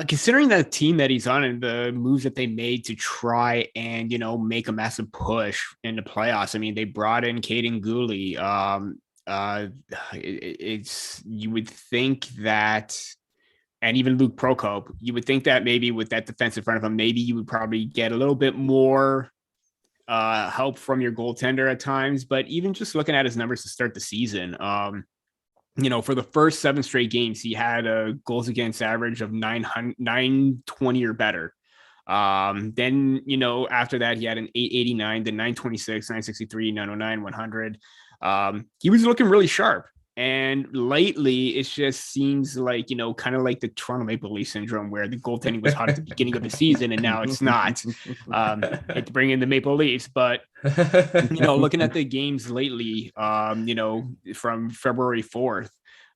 Considering the team that he's on and the moves that they made to try and, you know, make a massive push in the playoffs. I mean, they brought in Caden Gooley. You would think that and even Luke Prokop, you would think that maybe with that defense in front of him, maybe you would probably get a little bit more help from your goaltender at times. But even just looking at his numbers to start the season, for the first 7 straight games, he had a goals against average of 920 or better. Then, after that, he had an 889, then 926, 963, 909, 100. He was looking really sharp. And lately, it just seems like, kind of like the Toronto Maple Leaf syndrome, where the goaltending was hot at the beginning of the season, and now it's not. To bring in the Maple Leafs, but looking at the games lately, from February 4th,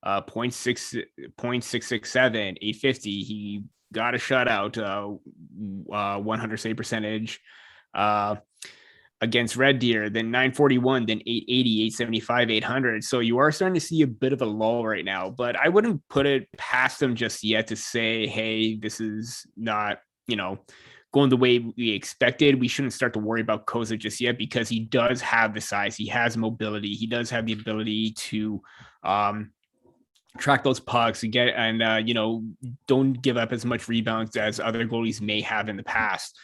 0.667, 850, he got a shutout, 100 save percentage, against Red Deer, then 941, then 880, 875, 800. So you are starting to see a bit of a lull right now, but I wouldn't put it past them just yet to say, hey, this is not, going the way we expected. We shouldn't start to worry about Cossa just yet, because he does have the size, he has mobility, he does have the ability to track those pucks and don't give up as much rebounds as other goalies may have in the past.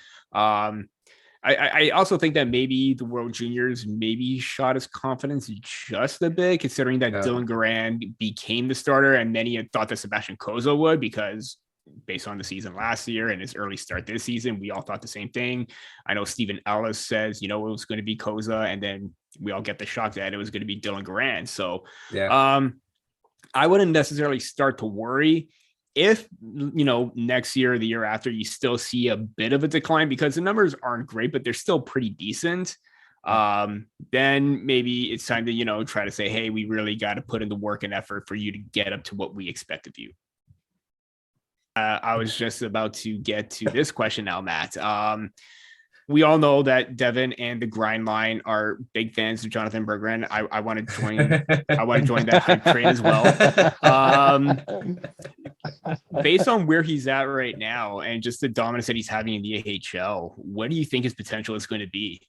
I also think that maybe the World Juniors maybe shot his confidence just a bit, considering that Dylan Garand became the starter, and many had thought that Sebastian Cossa would, because based on the season last year and his early start this season, we all thought the same thing. I know Stephen Ellis says, it was going to be Cossa, and then we all get the shock that it was going to be Dylan Garand. So I wouldn't necessarily start to worry if, next year or the year after, you still see a bit of a decline, because the numbers aren't great, but they're still pretty decent. Then maybe it's time to, try to say, hey, we really got to put in the work and effort for you to get up to what we expect of you. I was just about to get to this question now, Matt. We all know that Devin and the Grind Line are big fans of Jonatan Berggren. I want to join. I want to join that hype train as well. Based on where he's at right now and just the dominance that he's having in the AHL, what do you think his potential is going to be?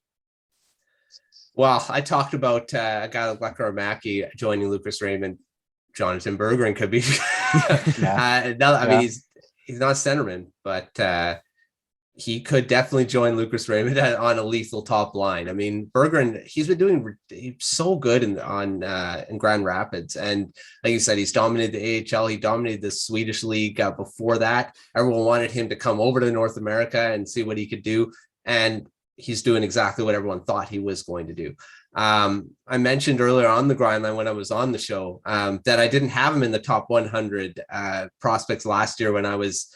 Well, I talked about a guy like Lekkerimaki joining Lucas Raymond. Jonatan Berggren could be. I mean, he's not a centerman, but he could definitely join Lucas Raymond on a lethal top line. I mean, Berggren, he's been doing so good in Grand Rapids. And like you said, he's dominated the AHL. He dominated the Swedish league before that. Everyone wanted him to come over to North America and see what he could do. And he's doing exactly what everyone thought he was going to do. I mentioned earlier on the Grind Line when I was on the show that I didn't have him in the top 100 prospects last year when I was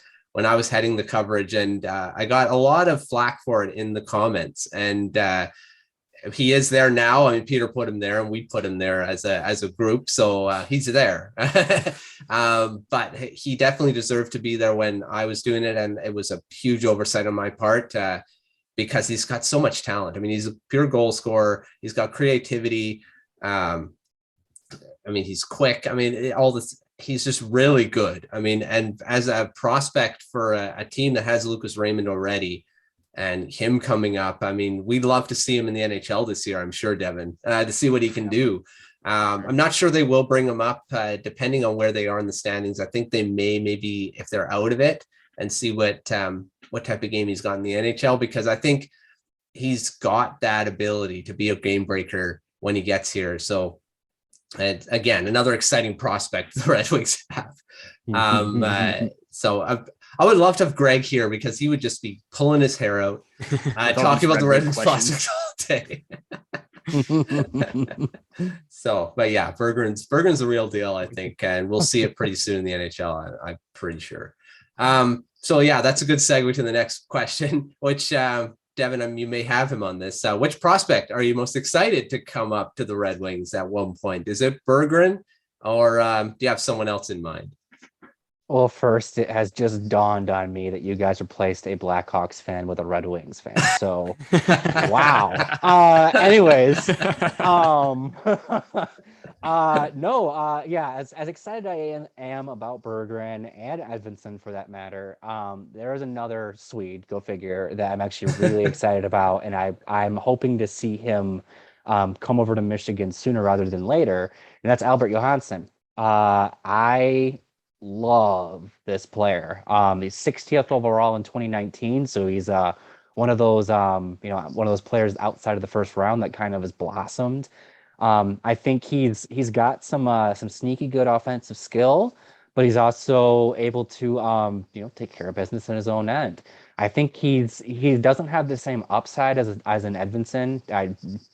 heading the coverage, and I got a lot of flack for it in the comments. And he is there now. I mean, Peter put him there, and we put him there as a group, so he's there. But he definitely deserved to be there when I was doing it, and it was a huge oversight on my part. Because he's got so much talent. I mean, he's a pure goal scorer. He's got creativity. I mean, he's quick. I mean, all this, he's just really good. I mean, and as a prospect for a team that has Lucas Raymond already and him coming up, I mean, we'd love to see him in the NHL this year, I'm sure, Devin, to see what he can do. I'm not sure they will bring him up depending on where they are in the standings. I think they maybe if they're out of it, and see what type of game he's got in the NHL, because I think he's got that ability to be a game breaker when he gets here. So, and again, another exciting prospect the Red Wings have. So I would love to have Greg here, because he would just be pulling his hair out, talking about the Red Wings prospects all day. So, but yeah, Berggren's the real deal, I think, and we'll see it pretty soon in the NHL. I'm pretty sure. So yeah, that's a good segue to the next question, which Devin, you may have him on this. Which prospect are you most excited to come up to the Red Wings at one point? Is it Berggren, or do you have someone else in mind? Well, first, it has just dawned on me that you guys replaced a Blackhawks fan with a Red Wings fan. So, wow. Anyways, as excited I am about Berggren and Edvinsson for that matter, there is another Swede, go figure, that I'm actually really excited about, and I'm hoping to see him come over to Michigan sooner rather than later, and that's Albert Johansson. I love this player. He's 60th overall in 2019, so he's one of those one of those players outside of the first round that kind of has blossomed. I think he's got some sneaky good offensive skill, but he's also able to take care of business in his own end. I think he doesn't have the same upside as an Edvinsson.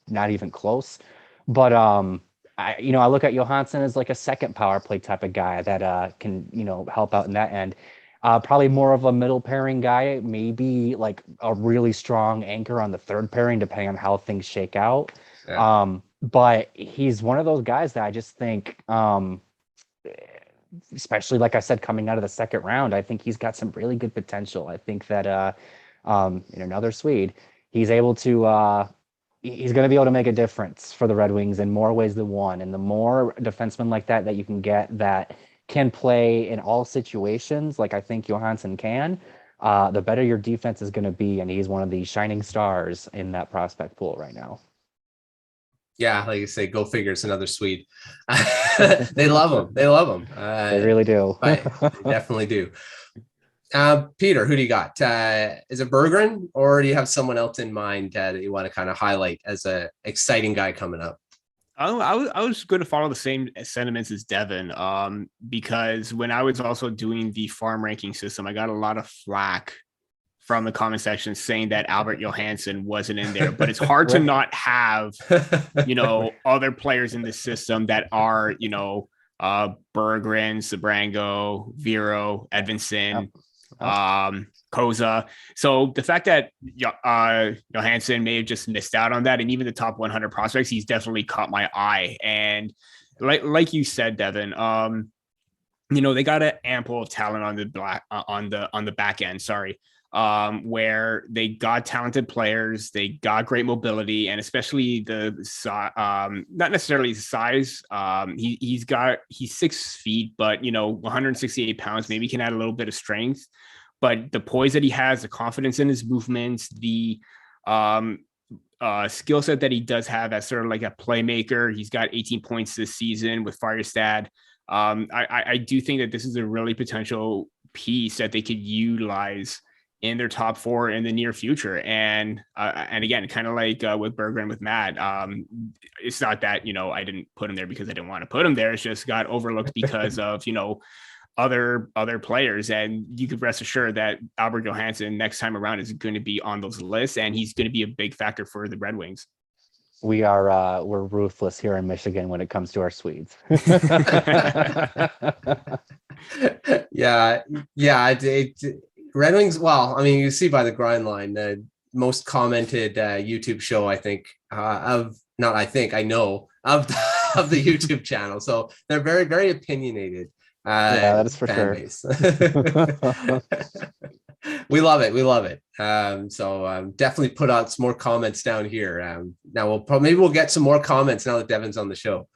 Not even close. But I look at Johansson as like a second power play type of guy that can help out in that end. Probably more of a middle pairing guy, maybe like a really strong anchor on the third pairing, depending on how things shake out. Yeah. But he's one of those guys that I just think, especially like I said, coming out of the second round, I think he's got some really good potential. I think that in another Swede, he's able to he's going to be able to make a difference for the Red Wings in more ways than one. And the more defensemen like that you can get that can play in all situations, like I think Johansson can, the better your defense is going to be. And he's one of the shining stars in that prospect pool right now. Yeah, like you say, go figure. It's another Swede. They love him. They love him. They really do. They definitely do. Peter, who do you got? Is it Berggren, or do you have someone else in mind that you want to kind of highlight as a exciting guy coming up? I was going to follow the same sentiments as Devin, because when I was also doing the farm ranking system, I got a lot of flack from the comment section saying that Albert Johansson wasn't in there, but it's hard to not have, other players in the system that are, Berggren, Sabrango, Vero, Edvinsson, Cossa. So the fact that Johansson may have just missed out on that, and even the top 100 prospects, he's definitely caught my eye. And like you said, Devin, they got an ample talent on the back end. Sorry. Where they got talented players, they got great mobility, and especially the not necessarily the size. He's 6 feet, but 168 pounds. Maybe can add a little bit of strength, but the poise that he has, the confidence in his movements, the skill set that he does have as sort of like a playmaker. He's got 18 points this season with Firestad. I do think that this is a really potential piece that they could utilize in their top 4 in the near future. And again, kind of like with Berggren with Matt, it's not that, I didn't put him there because I didn't want to put him there. It's just got overlooked because of, other players. And you could rest assured that Albert Johansson next time around is going to be on those lists, and he's going to be a big factor for the Red Wings. We're ruthless here in Michigan when it comes to our Swedes. Yeah. Red Wings, well, I mean, you see by the grind line, the most commented YouTube show, I think, I know of the YouTube channel. So they're very, very opinionated. Yeah, that is for sure. We love it. So definitely put out some more comments down here. Now maybe we'll get some more comments now that Devin's on the show.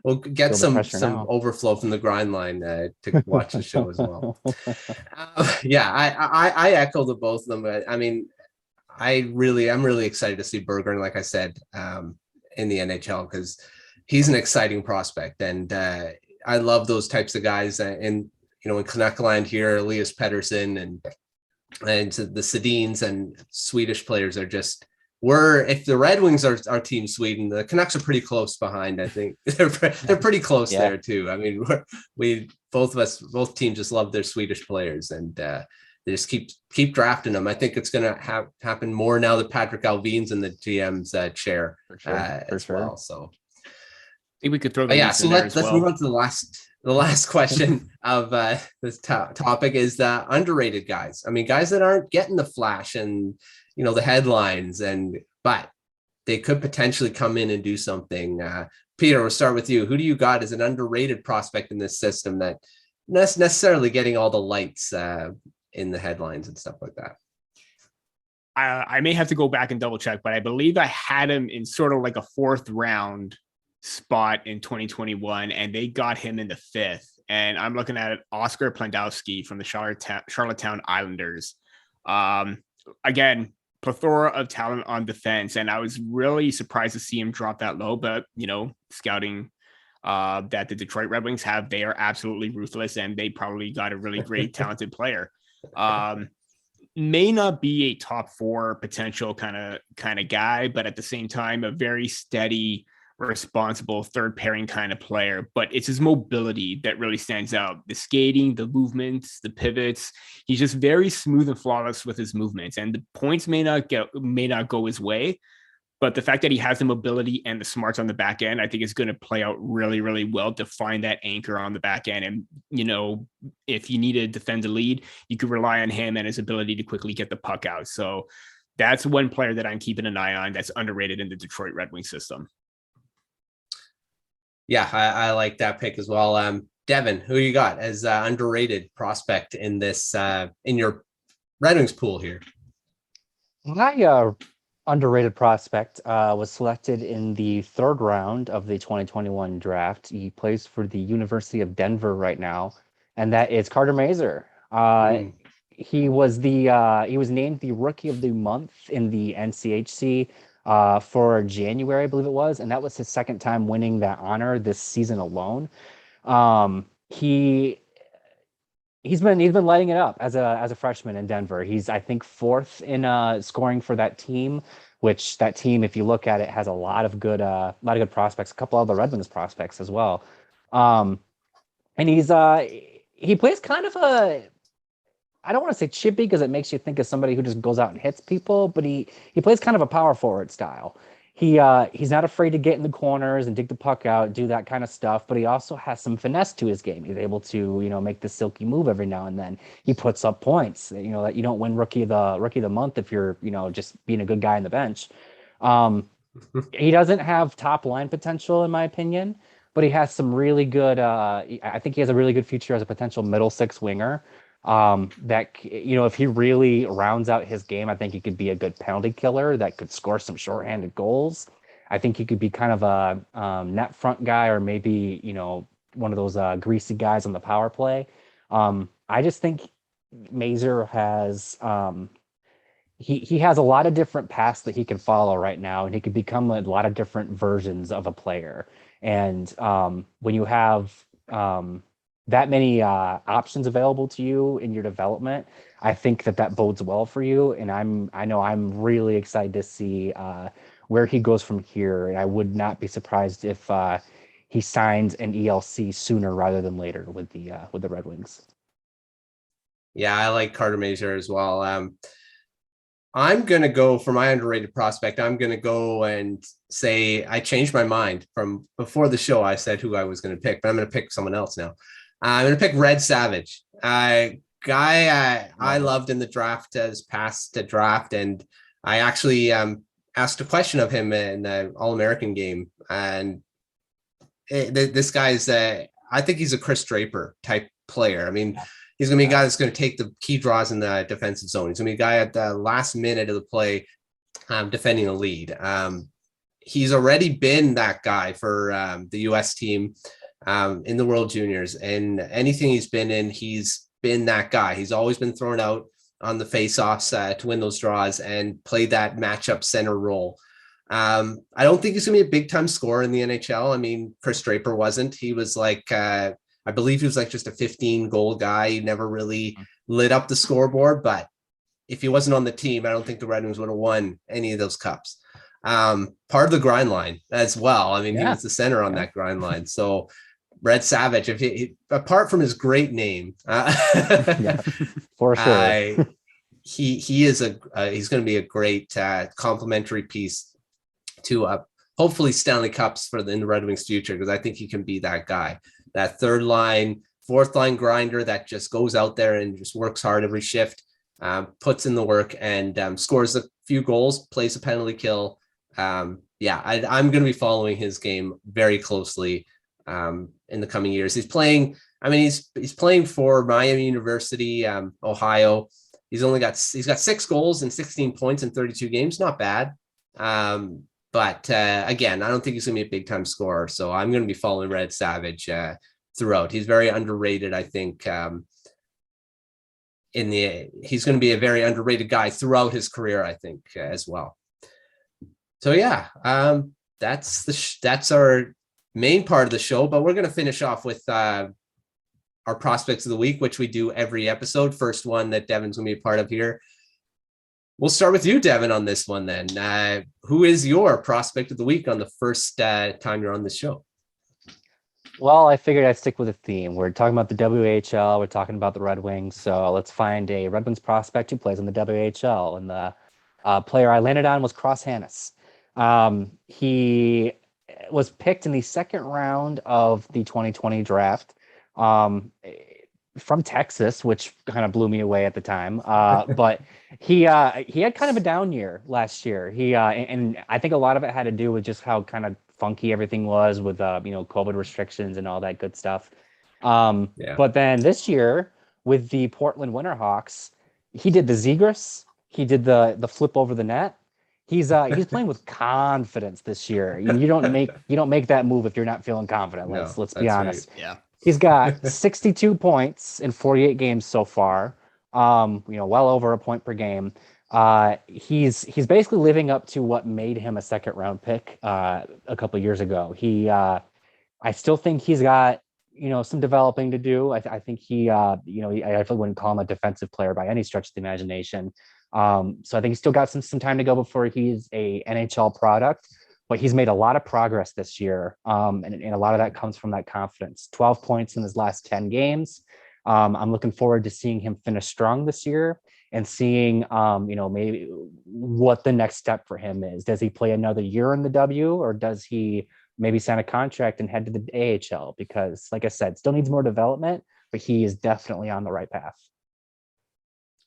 We'll get some overflow from the grind line to watch the show as well. I echo the both of them. I mean, I'm really excited to see Berggren, like I said, in the NHL, because he's an exciting prospect, and I love those types of guys. In Canuck land here, Elias Pettersson and the Sedins and Swedish players are just. If the Red Wings are Team Sweden, the Canucks are pretty close behind. I think they're pretty close there too. I mean, both teams just love their Swedish players, and they just keep drafting them. I think it's going to happen more now that Patrick Alvin's in the GM's chair as well. So I think we could throw. So let's move on to the last question of this topic is the underrated guys. I mean, guys that aren't getting the flash and the headlines, but they could potentially come in and do something. Peter, we'll start with you. Who do you got as an underrated prospect in this system that not necessarily getting all the lights in the headlines and stuff like that? I may have to go back and double check, but I believe I had him in sort of like a 4th round spot in 2021, and they got him in the 5th. And I'm looking at Oscar Plandowski from the Charlottetown Islanders. Again, plethora of talent on defense, and I was really surprised to see him drop that low, but scouting that the Detroit Red Wings have. They are absolutely ruthless, and they probably got a really great, talented player. May not be a top 4 potential kind of guy, but at the same time, a very steady, responsible third pairing kind of player. But it's his mobility that really stands out. The skating, the movements, the pivots. He's just very smooth and flawless with his movements, and the points may not go his way. But the fact that he has the mobility and the smarts on the back end, I think is going to play out really, really well to find that anchor on the back end. And, if you need to defend the lead, you could rely on him and his ability to quickly get the puck out. So that's one player that I'm keeping an eye on that's underrated in the Detroit Red Wings system. Yeah, I like that pick as well. Devin, who you got as underrated prospect in this in your Red Wings pool here? My underrated prospect was selected in the 3rd round of the 2021 draft. He plays for the University of Denver right now, and that is Carter Mazur. He was named the Rookie of the Month in the NCHC for January, I believe it was, and that was his 2nd time winning that honor this season alone. He's been lighting it up as a freshman in Denver. He's, I think, 4th in scoring for that team, which that team, if you look at it, has a lot of good prospects, a couple of the Red Wings prospects as well. And he plays kind of I don't want to say chippy because it makes you think of somebody who just goes out and hits people, but he plays kind of a power forward style. He's not afraid to get in the corners and dig the puck out, do that kind of stuff, but he also has some finesse to his game. He's able to, make the silky move every now and then. He puts up points, that you don't win rookie of the month if you're, just being a good guy on the bench. He doesn't have top line potential in my opinion, but he has some really good, I think he has a really good future as a potential middle 6 winger. That, if he really rounds out his game, I think he could be a good penalty killer that could score some shorthanded goals. I think he could be kind of a net front guy, or maybe, one of those greasy guys on the power play. I just think Mazur has, he has a lot of different paths that he can follow right now, and he could become a lot of different versions of a player. And when you have, that many options available to you in your development, I think that bodes well for you. And I know I'm really excited to see where he goes from here. And I would not be surprised if he signs an ELC sooner rather than later with the Red Wings. Yeah, I like Carter Mazur as well. I'm going to go for my underrated prospect. I'm going to go and say I changed my mind from before the show. I said who I was going to pick, but I'm going to pick someone else now. I'm going to pick Red Savage, a guy I loved in the draft as past the draft. And I actually asked a question of him in the All-American game. And this guy's, I think he's a Chris Draper type player. I mean, he's going to be a guy that's going to take the key draws in the defensive zone. He's going to be a guy at the last minute of the play defending the lead. He's already been that guy for the U.S. team in the World Juniors, and anything he's been in, he's been that guy. He's always been thrown out on the face-offs to win those draws and play that matchup center role. I don't think he's going to be a big-time scorer in the NHL. I mean, Chris Draper wasn't. He was like, I believe he was like just a 15-goal guy. He never really lit up the scoreboard, but if he wasn't on the team, I don't think the Red Wings would have won any of those cups. Part of the grind line as well. I mean, he was the center on that grind line. So Red Savage, if he apart from his great name, for sure, he is he's going to be a great complementary piece to hopefully Stanley Cups in the Red Wings future, because I think he can be that guy, that 3rd line, 4th line grinder that just goes out there and just works hard every shift, puts in the work, and scores a few goals, plays a penalty kill. I'm going to be following his game very closely in the coming years. He's playing for Miami University, Ohio. He's got 6 goals and 16 points in 32 games. Not bad. But again, I don't think he's going to be a big time scorer. So I'm going to be following Red Savage throughout. He's very underrated, I think. He's going to be a very underrated guy throughout his career, I think, as well. So yeah, that's our main part of the show, but we're going to finish off with our prospects of the week, which we do every episode. First one that Devin's going to be a part of here. We'll start with you, Devin, on this one then. Who is your prospect of the week on the first time you're on the show? Well, I figured I'd stick with a theme. We're talking about the WHL. We're talking about the Red Wings. So let's find a Red Wings prospect who plays in the WHL. And the player I landed on was Cross Hannes. He was picked in the second round of the 2020 draft from Texas, which kind of blew me away at the time. But he had kind of a down year last year. And I think a lot of it had to do with just how kind of funky everything was with COVID restrictions and all that good stuff. But then this year with the Portland Winterhawks, he did the Zegras, he did the flip over the net. He's playing with confidence this year. You don't make that move if you're not feeling confident. Let's be honest. Right. Yeah. He's got 62 points in 48 games so far. Well over a point per game. He's basically living up to what made him a second round pick a couple of years ago. I still think he's got some developing to do. I think I definitely wouldn't call him a defensive player by any stretch of the imagination. So I think he's still got some time to go before he's a NHL product. But he's made a lot of progress this year, and a lot of that comes from that confidence. 12 points in his last 10 games. I'm looking forward to seeing him finish strong this year and seeing, maybe what the next step for him is. Does he play another year in the W, or does he maybe sign a contract and head to the AHL? Because, like I said, still needs more development, but he is definitely on the right path.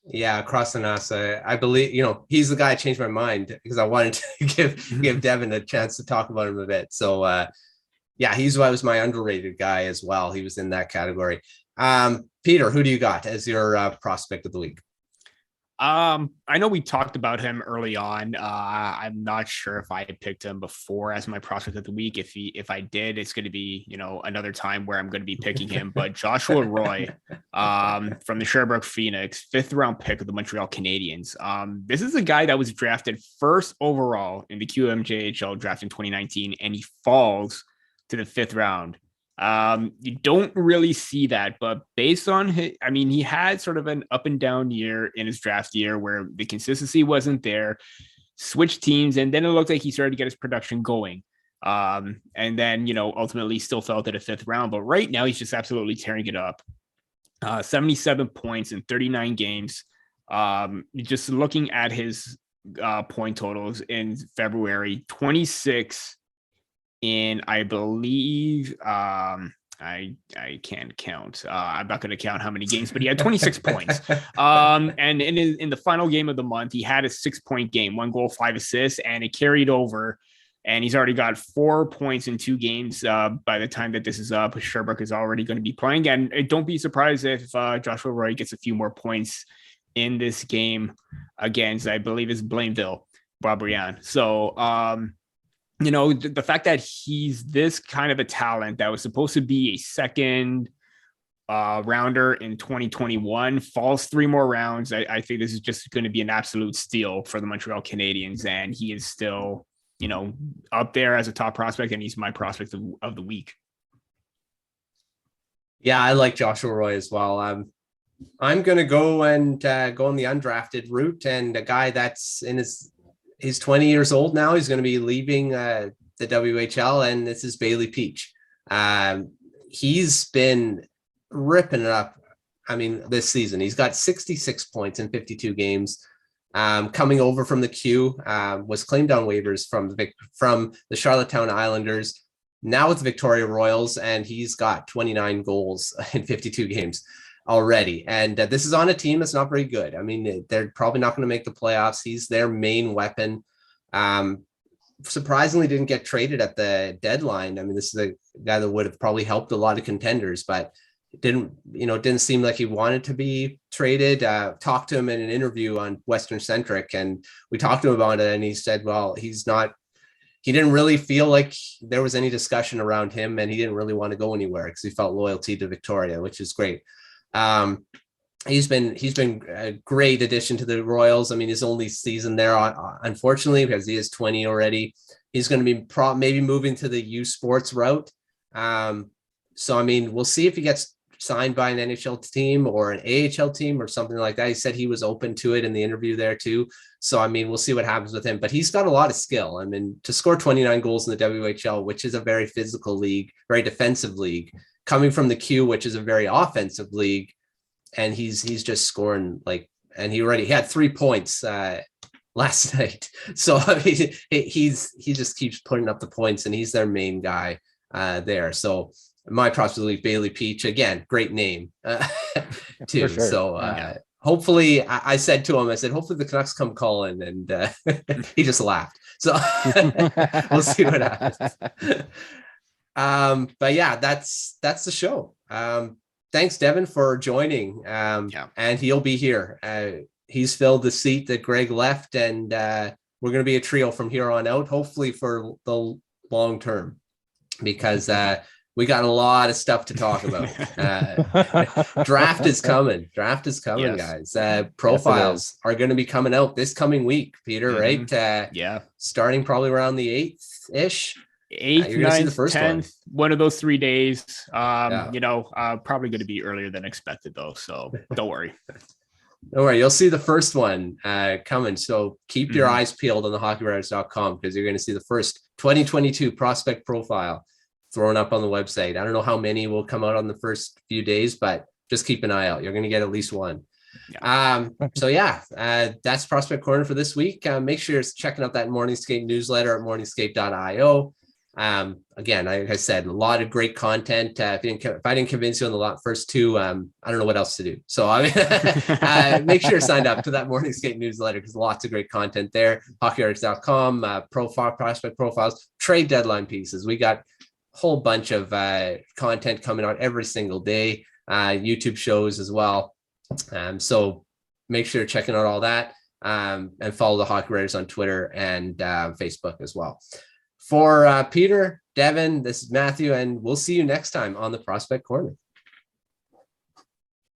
Yeah, Cross Hannes, I believe, he's the guy that changed my mind because I wanted to give Devin a chance to talk about him a bit. So, was my underrated guy as well. He was in that category. Peter, who do you got as your prospect of the week? I know we talked about him early on. I'm not sure if I had picked him before as my prospect of the week. If I did, it's going to be, another time where I'm going to be picking him. But Joshua Roy, from the Sherbrooke Phoenix, 5th round pick of the Montreal Canadiens. This is a guy that was drafted first overall in the QMJHL draft in 2019, and he falls to the 5th round. You don't really see that, but based on he had sort of an up and down year in his draft year where the consistency wasn't there, switched teams, and then it looked like he started to get his production going. And then, ultimately still fell to the 5th round, but right now he's just absolutely tearing it up. 77 points in 39 games. Just looking at his point totals in February, 26 in, I believe, I can't count. I'm not going to count how many games, but he had 26 points. And in the final game of the month, he had a 6-point game, 1 goal, 5 assists, and it carried over. And he's already got 4 points in 2 games. By the time that this is up, Sherbrooke is already going to be playing. And don't be surprised if Joshua Roy gets a few more points in this game against, I believe, is Blainville, Boisbriand. So, the fact that he's this kind of a talent that was supposed to be a second rounder in 2021 falls 3 more rounds. I think this is just going to be an absolute steal for the Montreal Canadiens, and he is still, up there as a top prospect, and he's my prospect of the week. Yeah, I like Joshua Roy as well. I'm going to go on the undrafted route, and a guy that's in he's 20 years old now. He's going to be leaving the WHL, and this is Bailey Peach. He's been ripping it up. This season, he's got 66 points in 52 games. Coming over from the Q, was claimed on waivers from the Charlottetown Islanders. Now it's Victoria Royals, and he's got 29 goals in 52 games already. And this is on a team that's not very good. They're probably not going to make the playoffs. He's their main weapon. Surprisingly didn't get traded at the deadline. This is a guy that would have probably helped a lot of contenders, but it didn't seem like he wanted to be traded. Talked to him in an interview on Western Centric, and we talked to him about it, and he said, well, he didn't really feel like there was any discussion around him, and he didn't really want to go anywhere because he felt loyalty to Victoria, which is great. He's been a great addition to the Royals. His only season there, unfortunately, because he is 20 already. He's going to be maybe moving to the U Sports route. So, I mean, we'll see if he gets signed by an NHL team or an AHL team or something like that. He said he was open to it in the interview there too. So, I mean, we'll see what happens with him, but he's got a lot of skill. I mean, to score 29 goals in the WHL, which is a very physical league, very defensive league, coming from the Q, which is a very offensive league. And he's just scoring like, and he had 3 points last night. So, I mean, he just keeps putting up the points, and he's their main guy there. So, my prospect league, Bailey Peach, again, great name too. Sure. So hopefully, I said to him, I said, hopefully the Canucks come calling, and he just laughed. So we'll see what happens. But yeah, that's the show. Thanks, Devin, for joining. And he'll be here. He's filled the seat that Greg left, and we're going to be a trio from here on out, hopefully for the long term, because we got a lot of stuff to talk about. Draft is coming. Yes. Guys. Profiles are going to be coming out this coming week, Peter, right? Starting probably around the 8th-ish. 8th, 9th, 10th, one of those 3 days. Probably going to be earlier than expected, though. So don't worry. Don't worry. You'll see the first one coming. So keep your eyes peeled on the hockeywriters.com, because you're going to see the first 2022 prospect profile thrown up on the website. I don't know how many will come out on the first few days, but just keep an eye out. You're going to get at least one. That's Prospect Corner for this week. Make sure you're checking out that Morningscape newsletter at morningscape.io. Again, like I said, a lot of great content. If I didn't convince you on the first two, I don't know what else to do. So make sure you're signed up to that Morningscape newsletter, because lots of great content there. Hockeywriters.com, prospect profiles, trade deadline pieces. We got whole bunch of content coming out every single day, YouTube shows as well. So make sure you're checking out all that, and follow the Hockey Writers on Twitter and Facebook as well. For Peter, Devin, this is Matthew, and we'll see you next time on the Prospect Corner.